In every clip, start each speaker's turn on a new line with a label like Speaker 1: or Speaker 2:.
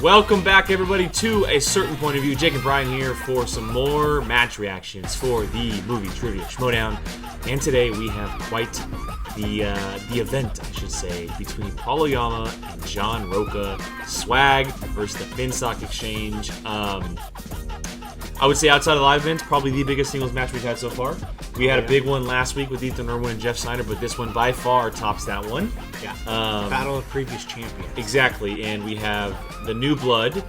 Speaker 1: Welcome back, everybody, to A Certain Point of View. Jake and Brian here for some more match reactions for the movie trivia Schmoedown. And today we have quite the event, I should say, between Oyama and John Rocha. Swag versus the Finstock Exchange. I would say outside of the live events, probably the biggest singles match we've had so far. We had a big one last week with Ethan Irwin and Jeff Snyder, but this one by far tops that one.
Speaker 2: Yeah. Battle of previous champions.
Speaker 1: Exactly, and we have the new blood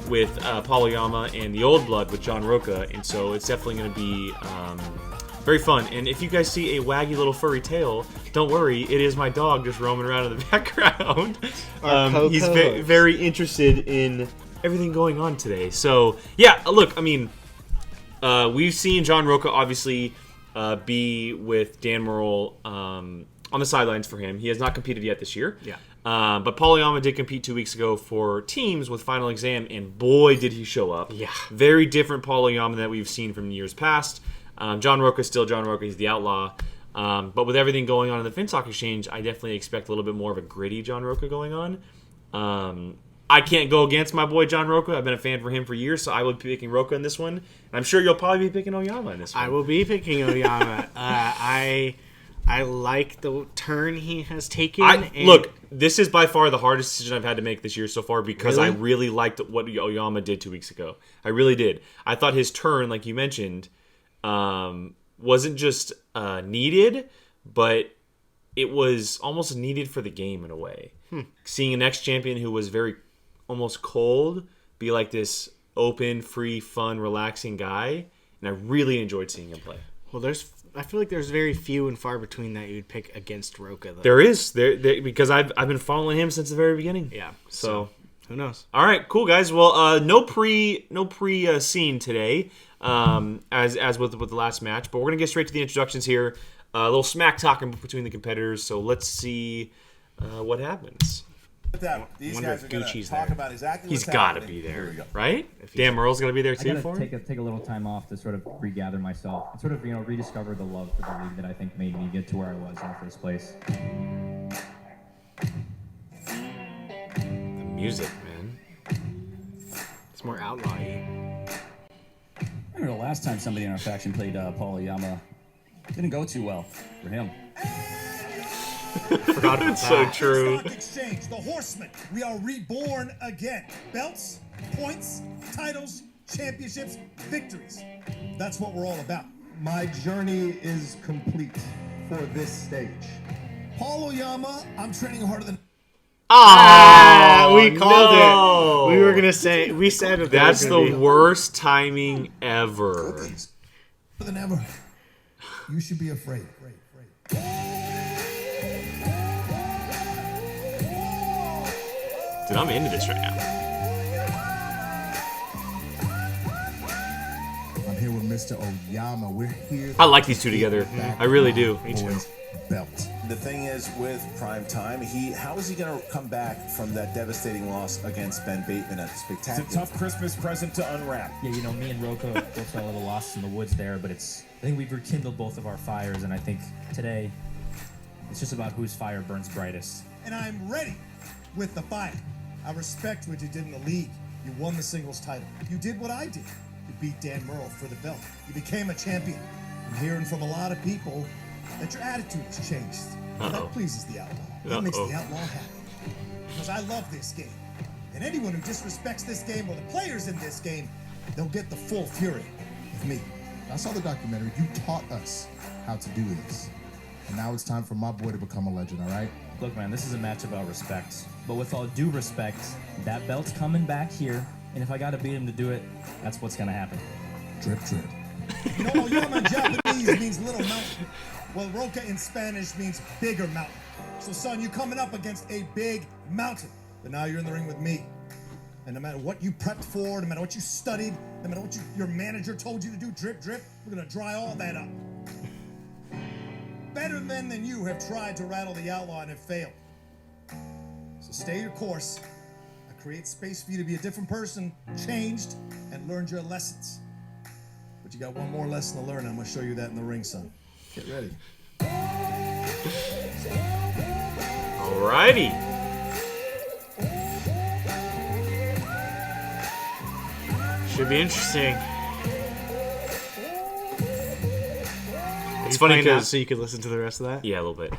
Speaker 1: with Oyama and the old blood with John Rocha, and so it's definitely going to be very fun. And if you guys see a waggy little furry tail, don't worry, it is my dog just roaming around in the background. He's very interested in everything going on today. So, yeah, look, I mean, we've seen John Rocha obviously be with Dan Murrell on the sidelines for him. He has not competed yet this year.
Speaker 2: Yeah.
Speaker 1: But Oyama did compete 2 weeks ago for teams with Final Exam, and boy, did he show up.
Speaker 2: Yeah.
Speaker 1: Very different Oyama that we've seen from years past. John Rocha is still John Rocha. He's the outlaw. But with everything going on in the Finstock Exchange, I definitely expect a little bit more of a gritty John Rocha going on. I can't go against my boy John Rocha. I've been a fan for him for years, so I will be picking Rocha in this one. And I'm sure you'll probably be picking Oyama in this one.
Speaker 2: I will be picking Oyama. I like the turn he has taken.
Speaker 1: Look, this is by far the hardest decision I've had to make this year so far because
Speaker 2: Really?
Speaker 1: I really liked what Oyama did 2 weeks ago. I really did. I thought his turn, like you mentioned, wasn't just needed, but it was almost needed for the game in a way. Seeing an ex-champion who was very almost cold be like this open, free, fun, relaxing guy, and I really enjoyed seeing him play.
Speaker 2: Well, I feel like there's very few and far between that you'd pick against Rocha, though.
Speaker 1: There is because I've been following him since the very beginning.
Speaker 2: Yeah.
Speaker 1: So
Speaker 2: who knows?
Speaker 1: All right, cool guys. Well, no pre scene today, as with the last match, but we're gonna get straight to the introductions here. A little smack talking between the competitors. So let's see what happens.
Speaker 3: These guys are going to talk about exactly
Speaker 1: He's
Speaker 3: what's
Speaker 1: got to
Speaker 3: happening.
Speaker 1: be there,
Speaker 3: Here we go.
Speaker 1: right? Dan Murrell's going to be there
Speaker 4: I
Speaker 1: too
Speaker 4: gotta
Speaker 1: for him?
Speaker 4: take a little time off to sort of regather myself and sort of rediscover the love for the league that I think made me get to where I was in the first place.
Speaker 1: The music, man.
Speaker 2: It's more outlaw-y.
Speaker 5: I remember the last time somebody in our faction played Oyama. Didn't go too well for him.
Speaker 2: Forgot about
Speaker 1: It's so
Speaker 2: that.
Speaker 1: true.
Speaker 3: Stock Exchange, the Horsemen. We are reborn again. Belts, points, titles, championships, victories. That's what we're all about.
Speaker 6: My journey is complete for this stage.
Speaker 3: Oyama, I'm training harder than...
Speaker 2: We called
Speaker 1: no.
Speaker 2: it. We were gonna say. We said it.
Speaker 1: That's the worst timing ever.
Speaker 3: than ever. You should be afraid.
Speaker 1: Dude, I'm into this right now.
Speaker 6: I'm here with Mr. Oyama. We're here.
Speaker 1: I like these two together. I really do.
Speaker 6: Me too. Belt.
Speaker 3: The thing is, with Prime Time, how is he going to come back from that devastating loss against Ben Bateman at Spectacular?
Speaker 7: It's a tough Christmas present to unwrap.
Speaker 4: Yeah, me and Rocha both got a little lost in the woods there, but I think we've rekindled both of our fires, and I think today it's just about whose fire burns brightest.
Speaker 3: And I'm ready with the fight. I respect what you did in the league. You won the singles title. You did what I did. You beat Dan Murrell for the belt. You became a champion. I'm hearing from a lot of people that your attitude has changed. That pleases the outlaw. That makes the outlaw happy. Because I love this game. And anyone who disrespects this game or the players in this game, they'll get the full fury of me.
Speaker 6: I saw the documentary. You taught us how to do this. And now it's time for my boy to become a legend, all right?
Speaker 4: Look, man, this is a match about respect. But with all due respect, that belt's coming back here, and if I gotta beat him to do it, that's what's gonna happen.
Speaker 6: Drip, drip.
Speaker 3: You know, Oyama in Japanese means little mountain. Well, Rocha in Spanish means bigger mountain. So, son, you're coming up against a big mountain. But now you're in the ring with me. And no matter what you prepped for, no matter what you studied, no matter what your manager told you to do, drip, drip, we're going to dry all that up. Better men than you have tried to rattle the outlaw and have failed. So stay your course. I create space for you to be a different person, changed, and learned your lessons. But you got one more lesson to learn. I'm going to show you that in the ring, son. Get ready.
Speaker 1: Alrighty.
Speaker 2: be interesting.
Speaker 1: It's funny
Speaker 2: Playing that
Speaker 1: because
Speaker 2: so you could listen to the rest of that.
Speaker 1: yeah, a little bit.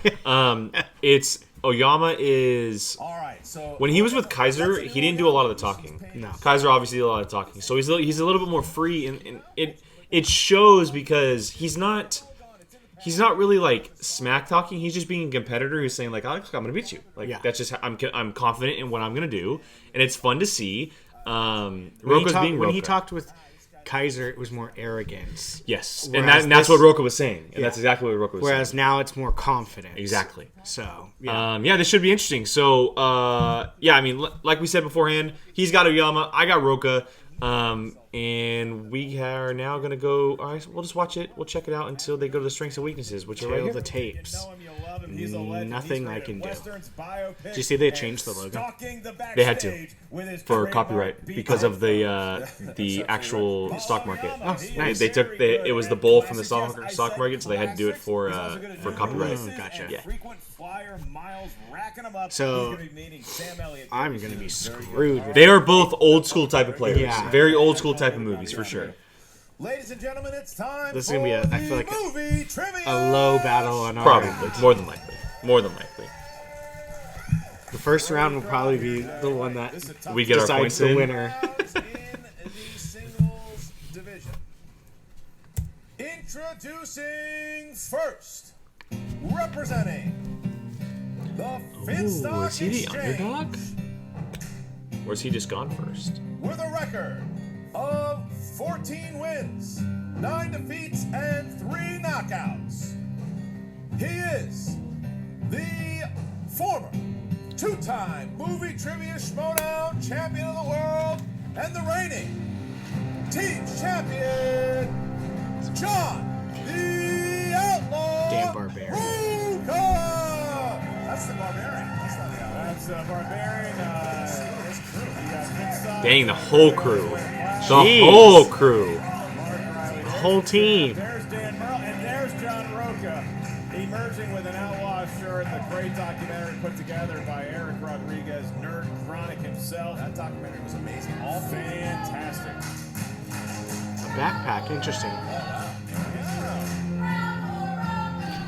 Speaker 1: It's Oyama is
Speaker 7: All right, so
Speaker 1: when he was with Kaiser, he didn't do a lot of the talking.
Speaker 2: No.
Speaker 1: Kaiser obviously did a lot of talking, so he's a little bit more free, and it shows because he's not really like smack talking. He's just being a competitor who's saying like, Alex, I'm gonna beat you. Like
Speaker 2: Yeah.
Speaker 1: that's just I'm confident in what I'm gonna do, and it's fun to see.
Speaker 2: When
Speaker 1: Roka's being
Speaker 2: when he
Speaker 1: Roka.
Speaker 2: talked with Kaiser, it was more arrogance.
Speaker 1: Yes,
Speaker 2: Whereas
Speaker 1: and that's
Speaker 2: this-
Speaker 1: what Roka was saying, and
Speaker 2: Yeah.
Speaker 1: that's exactly what Roka was
Speaker 2: Whereas
Speaker 1: saying.
Speaker 2: now it's more confidence.
Speaker 1: Exactly.
Speaker 2: So yeah.
Speaker 1: Yeah, this should be interesting. So, yeah, I mean, like we said beforehand, he's got Oyama, I got Roka, and we are now going to go, all right, we'll just watch it. We'll check it out until they go to the strengths and weaknesses, which are right
Speaker 2: Tail
Speaker 1: here.
Speaker 2: the tapes.
Speaker 7: know him, you'll love him. He's a legend.
Speaker 2: Nothing
Speaker 7: He's
Speaker 2: I
Speaker 7: great
Speaker 2: can
Speaker 7: at
Speaker 2: do.
Speaker 7: Westerns, biopics,
Speaker 2: Did you see they
Speaker 7: and
Speaker 2: changed the logo?
Speaker 7: stalking the
Speaker 1: They had to,
Speaker 7: backstage with his
Speaker 1: for
Speaker 7: trademark
Speaker 1: copyright
Speaker 7: beat
Speaker 1: because of
Speaker 7: down.
Speaker 1: the actual stock market.
Speaker 7: Oh,
Speaker 2: nice.
Speaker 1: They took it was the bull from the stock market, so they had to do it for copyright.
Speaker 2: Gotcha.
Speaker 1: Yeah.
Speaker 7: Frequent flyer, Miles racking them up.
Speaker 2: So,
Speaker 7: He's gonna be meeting Sam Elliott.
Speaker 2: I'm gonna be screwed. With
Speaker 1: They are both old school type of players.
Speaker 2: Yeah.
Speaker 1: Very old school type of movies for sure.
Speaker 3: Ladies and gentlemen, it's time
Speaker 2: This is
Speaker 3: for
Speaker 2: gonna be I
Speaker 3: the
Speaker 2: feel like
Speaker 3: movie trivia.
Speaker 2: a low battle on our
Speaker 1: Probably
Speaker 2: end.
Speaker 1: more than likely. More than likely.
Speaker 2: The first round will probably be the one that
Speaker 1: We get our
Speaker 2: decides
Speaker 1: points
Speaker 2: the
Speaker 1: in.
Speaker 2: winner.
Speaker 3: In the singles division. Introducing first, representing the
Speaker 1: Ooh,
Speaker 3: Finstock
Speaker 1: is he the
Speaker 3: Exchange
Speaker 1: underdog? Or is he just gone first?
Speaker 3: with a record of 14 wins, 9 defeats, and 3 knockouts. He is the former two-time movie trivia Schmoedown champion of the world and the reigning team champion, John the Outlaw
Speaker 2: Damn barbarian.
Speaker 3: Rocha. That's the barbarian. That's not the outlaw.
Speaker 7: That's Barbarian.
Speaker 1: Dang, the whole crew. The
Speaker 2: Jeez.
Speaker 1: whole crew.
Speaker 2: The whole team.
Speaker 7: There's Dan Merle, and there's John Rocha, emerging with an outlaw shirt. The great documentary put together by Eric Rodriguez, Nerd Chronic himself.
Speaker 3: That documentary was amazing.
Speaker 7: All fantastic.
Speaker 2: A backpack, interesting.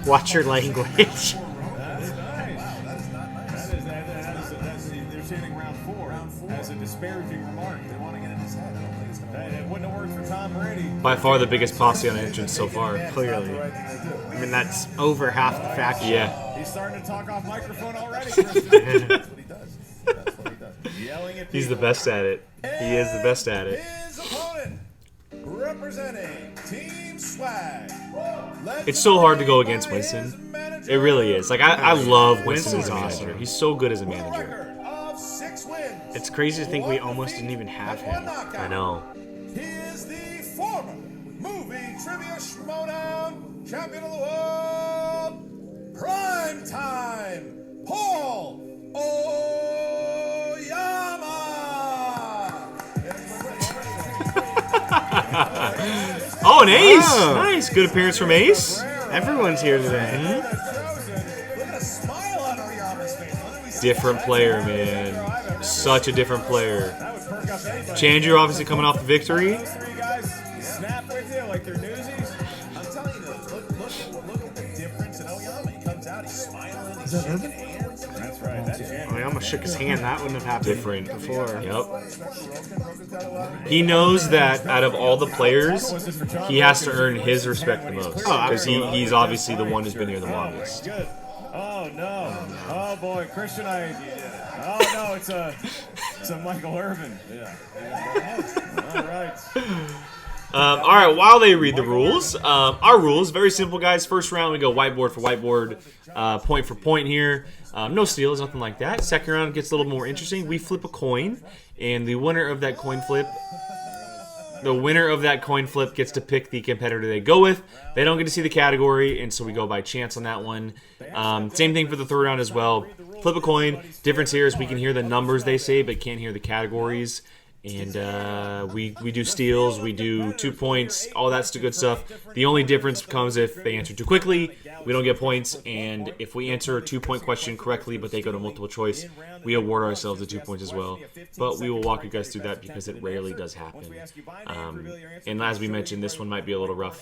Speaker 2: Watch your language.
Speaker 7: That's nice.
Speaker 3: That is not nice.
Speaker 7: They're saying round four as a disparaging remark.
Speaker 3: They want to get in his head. I don't think it's going to
Speaker 7: Hey, it wouldn't have worked for Tom Brady.
Speaker 1: By far the biggest posse on entrance so far.
Speaker 2: Clearly. I mean, that's over half the faction.
Speaker 1: Yeah.
Speaker 7: He's starting to talk off microphone already, Christian.
Speaker 3: That's what he does. That's what he does.
Speaker 7: Yelling at
Speaker 1: He's the
Speaker 7: people.
Speaker 1: best at it. He is the best at it.
Speaker 3: His opponent, representing Team Swag.
Speaker 1: It's so hard to go against Winston. It really is. Like I love Winston
Speaker 2: Winston's
Speaker 1: as a
Speaker 2: awesome.
Speaker 1: manager. He's so good as a
Speaker 3: With a
Speaker 1: manager.
Speaker 3: record of 6 wins.
Speaker 2: It's crazy to think we
Speaker 3: 1
Speaker 2: almost
Speaker 3: defeat,
Speaker 2: didn't even have
Speaker 3: and 1
Speaker 2: him.
Speaker 3: knockout.
Speaker 1: I know.
Speaker 3: He is the former movie trivia Schmoedown champion of the world, prime time, Paul Oyama.
Speaker 1: Oh, an ace!
Speaker 2: Oh.
Speaker 1: Nice. Good appearance from Ace.
Speaker 2: Everyone's here today.
Speaker 3: Look at a smile on Oyama's face. What did we see?
Speaker 1: Different player, man. Such a different player.
Speaker 7: That would perk up anybody.
Speaker 1: Chandru obviously coming off the victory.
Speaker 7: Those three guys snap with you like they're newsies.
Speaker 3: I'm telling you, look at the difference in Oyama. He comes out, he's smiling, he's shaking hands.
Speaker 7: That's right. That's Chandler.
Speaker 2: I almost shook his hand. That wouldn't have happened
Speaker 1: Different.
Speaker 2: before.
Speaker 1: Yep. He knows that out of all the players, he has to earn his respect the most. Because he's obviously the one who's been here the longest.
Speaker 7: Good. Oh no. Oh boy, Christian, Oh no, it's a Michael Irvin. Yeah. All right.
Speaker 1: All right, while they read the rules, our rules, very simple, guys. First round, we go whiteboard for whiteboard, point for point here. No steals, nothing like that. Second round gets a little more interesting. We flip a coin, and the winner of that coin flip gets to pick the competitor they go with. They don't get to see the category, and so we go by chance on that one. Same thing for the third round as well. Flip a coin. Difference here is we can hear the numbers they say, but can't hear the categories. And we do steals, we do 2 points, all that's the good stuff. The only difference comes if they answer too quickly, we don't get points. And if we answer a 2-point question correctly, but they go to multiple choice, we award ourselves the 2 points as well. But we will walk you guys through that because it rarely does happen. And as we mentioned, this one might be a little rough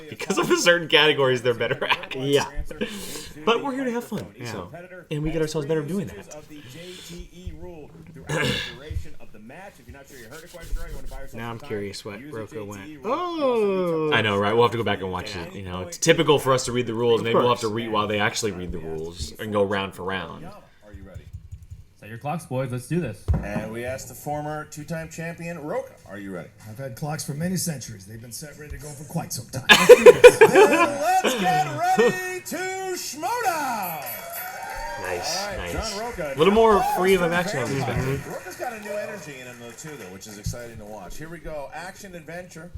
Speaker 1: because of the certain categories they're better at.
Speaker 2: Yeah.
Speaker 1: But we're here to have fun, so, and we get ourselves better doing that.
Speaker 2: Now I'm curious what Rocha went. Oh!
Speaker 1: I know, right? We'll have to go back and watch it. You know, it's typical for us to read the rules. Maybe we'll have to read while they actually read the rules and go round for round.
Speaker 7: Are you ready?
Speaker 4: Set your clocks, boys. Let's do this.
Speaker 7: And we asked the former 2-time champion, Rocha, are you ready?
Speaker 3: I've had clocks for many centuries. They've been set ready to go for quite some time.
Speaker 7: Then let's get ready to Schmoedown!
Speaker 1: Nice,
Speaker 7: All right,
Speaker 1: nice.
Speaker 7: John Rocha.
Speaker 1: A little more free of action on these guys.
Speaker 7: Rocha's got a new energy in him, though, too, which is exciting to watch. Here we go. Action adventure.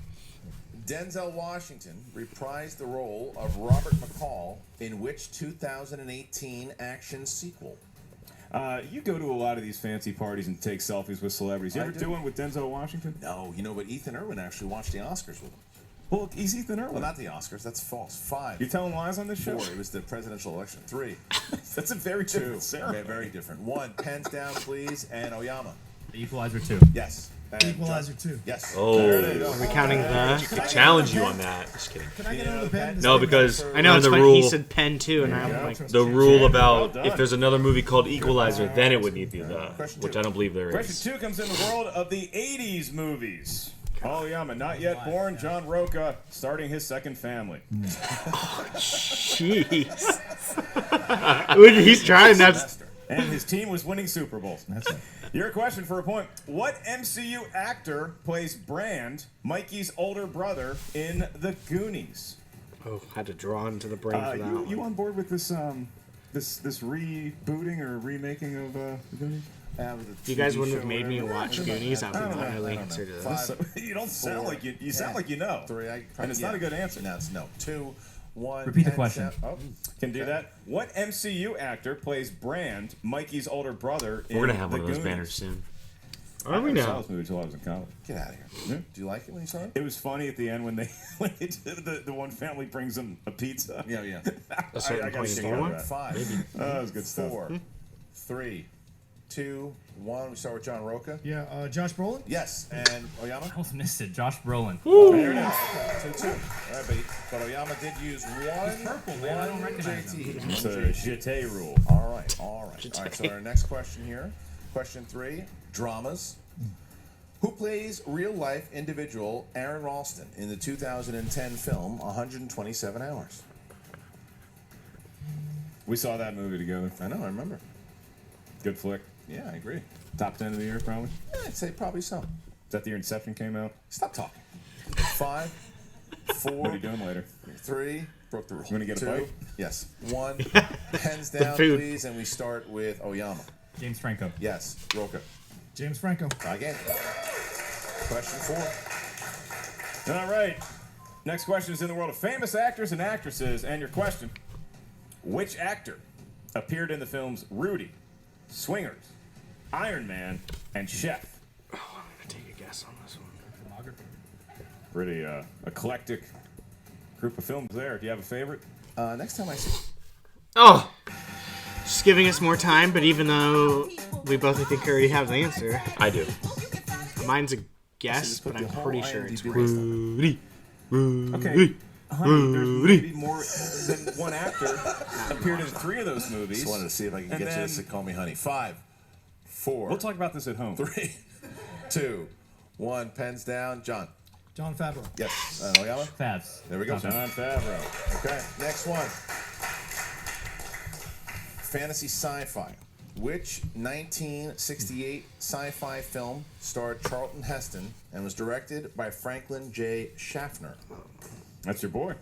Speaker 7: Denzel Washington reprised the role of Robert McCall in which 2018 action sequel?
Speaker 8: You go to a lot of these fancy parties and take selfies with celebrities. You ever do one with Denzel Washington?
Speaker 7: No, but Ethan Irwin actually watched the Oscars with him.
Speaker 8: Well, look, he's Ethan Irwin.
Speaker 7: Well, not the Oscars. That's false. 5.
Speaker 8: You're telling lies on this show?
Speaker 7: 4. It was the presidential election. 3.
Speaker 8: That's a very
Speaker 7: 2.
Speaker 8: different ceremony.
Speaker 7: Okay, very different. 1. Pens down, please. And Oyama.
Speaker 4: The Equalizer 2.
Speaker 7: Yes. And
Speaker 3: Equalizer 2.
Speaker 7: Yes.
Speaker 1: Oh,
Speaker 7: There it is.
Speaker 2: Are we counting the?
Speaker 1: I challenge you on that. Just kidding.
Speaker 3: Can I get another pen?
Speaker 1: No, because
Speaker 2: I know it's
Speaker 1: the
Speaker 2: funny.
Speaker 1: rule.
Speaker 2: He said pen too, and I'm like,
Speaker 1: The rule about
Speaker 8: Well
Speaker 1: if
Speaker 8: done.
Speaker 1: there's another movie called Equalizer, then it would need the
Speaker 7: Question
Speaker 1: which
Speaker 7: two.
Speaker 1: I don't believe there is.
Speaker 8: Question 2 comes in the world of the 80s movies. Oyama, not yet born. John Rocha, starting his second family.
Speaker 2: jeez. Look, he's trying. That's
Speaker 8: And his team was winning Super Bowls.
Speaker 5: That's it.
Speaker 8: Your question for a point. What MCU actor plays Brand, Mikey's older brother, in The Goonies?
Speaker 2: oh, had to draw into the brain for that.
Speaker 8: You
Speaker 2: one.
Speaker 8: on board with this this rebooting or remaking of The Goonies?
Speaker 2: If you guys wouldn't have made me watch Goonies, I would gladly
Speaker 7: know.
Speaker 2: answer to this.
Speaker 7: 5.
Speaker 8: You don't sound like you sound like you know.
Speaker 7: 3.
Speaker 8: And it's not a good answer.
Speaker 7: No, it's no. 2. 1.
Speaker 4: Repeat the
Speaker 7: pens
Speaker 4: question.
Speaker 7: down. Oh,
Speaker 8: Can do that. What MCU actor plays Brand, Mikey's older brother, in
Speaker 1: We're gonna have
Speaker 8: The
Speaker 1: one of those
Speaker 8: Goonies?
Speaker 1: banners soon.
Speaker 2: Are we
Speaker 8: I saw
Speaker 2: now?
Speaker 8: this movie until I was in college.
Speaker 7: get out of here.
Speaker 8: Yeah.
Speaker 7: Do you like it when you saw it?
Speaker 8: It was funny at the end when they the one family brings them a pizza.
Speaker 7: Yeah, yeah.
Speaker 2: A certain
Speaker 8: I gotta
Speaker 2: point
Speaker 8: kick
Speaker 2: in
Speaker 8: out of
Speaker 2: one?
Speaker 8: that.
Speaker 7: 5.
Speaker 8: Oh, that was good stuff.
Speaker 7: 4. 3. 2. 1. We start with John Rocha.
Speaker 3: Yeah, Josh Brolin?
Speaker 7: Yes. And Oyama?
Speaker 4: I almost missed it. Josh Brolin.
Speaker 7: There it is. 2. All right, but Oyama did use 1.
Speaker 4: purple, man. I don't recognize
Speaker 7: JT.
Speaker 8: It's a jeté rule.
Speaker 7: All right. All right, so our next question here. Question 3. Dramas. Who plays real-life individual Aaron Ralston in the 2010 film 127 Hours?
Speaker 8: We saw that movie together.
Speaker 7: I know, I remember.
Speaker 8: Good flick.
Speaker 7: Yeah, I agree.
Speaker 8: Top 10 of the year, probably.
Speaker 7: Yeah, I'd say probably so.
Speaker 8: Is that the year Inception came out?
Speaker 7: Stop talking. 5, 4,
Speaker 8: What are you doing later?
Speaker 7: 3. Broke the rule.
Speaker 8: You gonna get a
Speaker 7: 2.
Speaker 8: bite?
Speaker 7: Yes. 1. Pens down,
Speaker 2: food.
Speaker 7: please, and we start with Oyama.
Speaker 4: James Franco.
Speaker 7: Yes. Rocha.
Speaker 3: James Franco.
Speaker 7: Again. Question 4.
Speaker 8: All right. Next question is in the world of famous actors and actresses. And your question: which actor appeared in the films Rudy, Swingers, Iron Man, and Chef?
Speaker 2: I'm gonna take a guess on this one.
Speaker 8: Pretty eclectic group of films there. Do you have a favorite?
Speaker 7: Next time I see.
Speaker 2: Oh, just giving us more time. But even though we both, I think, already have the answer,
Speaker 1: I do.
Speaker 2: mine's a guess, but I'm pretty sure it's
Speaker 7: IMDb
Speaker 2: right.
Speaker 1: Rudy.
Speaker 8: Okay. Honey, there's maybe more than one actor appeared in 3 of those movies.
Speaker 7: Just wanted to see if I can
Speaker 8: And
Speaker 7: get you
Speaker 8: then-
Speaker 7: to call me honey. 5, 4,
Speaker 8: We'll talk about this at home.
Speaker 7: 3, 2, 1. Pens down. John.
Speaker 3: John Favreau.
Speaker 7: Yes. Oyama.
Speaker 4: Favs.
Speaker 7: There we go.
Speaker 8: John Favreau.
Speaker 7: Okay. Next one. Fantasy sci-fi. Which 1968 sci-fi film starred Charlton Heston and was directed by Franklin J. Schaffner?
Speaker 8: That's your boy.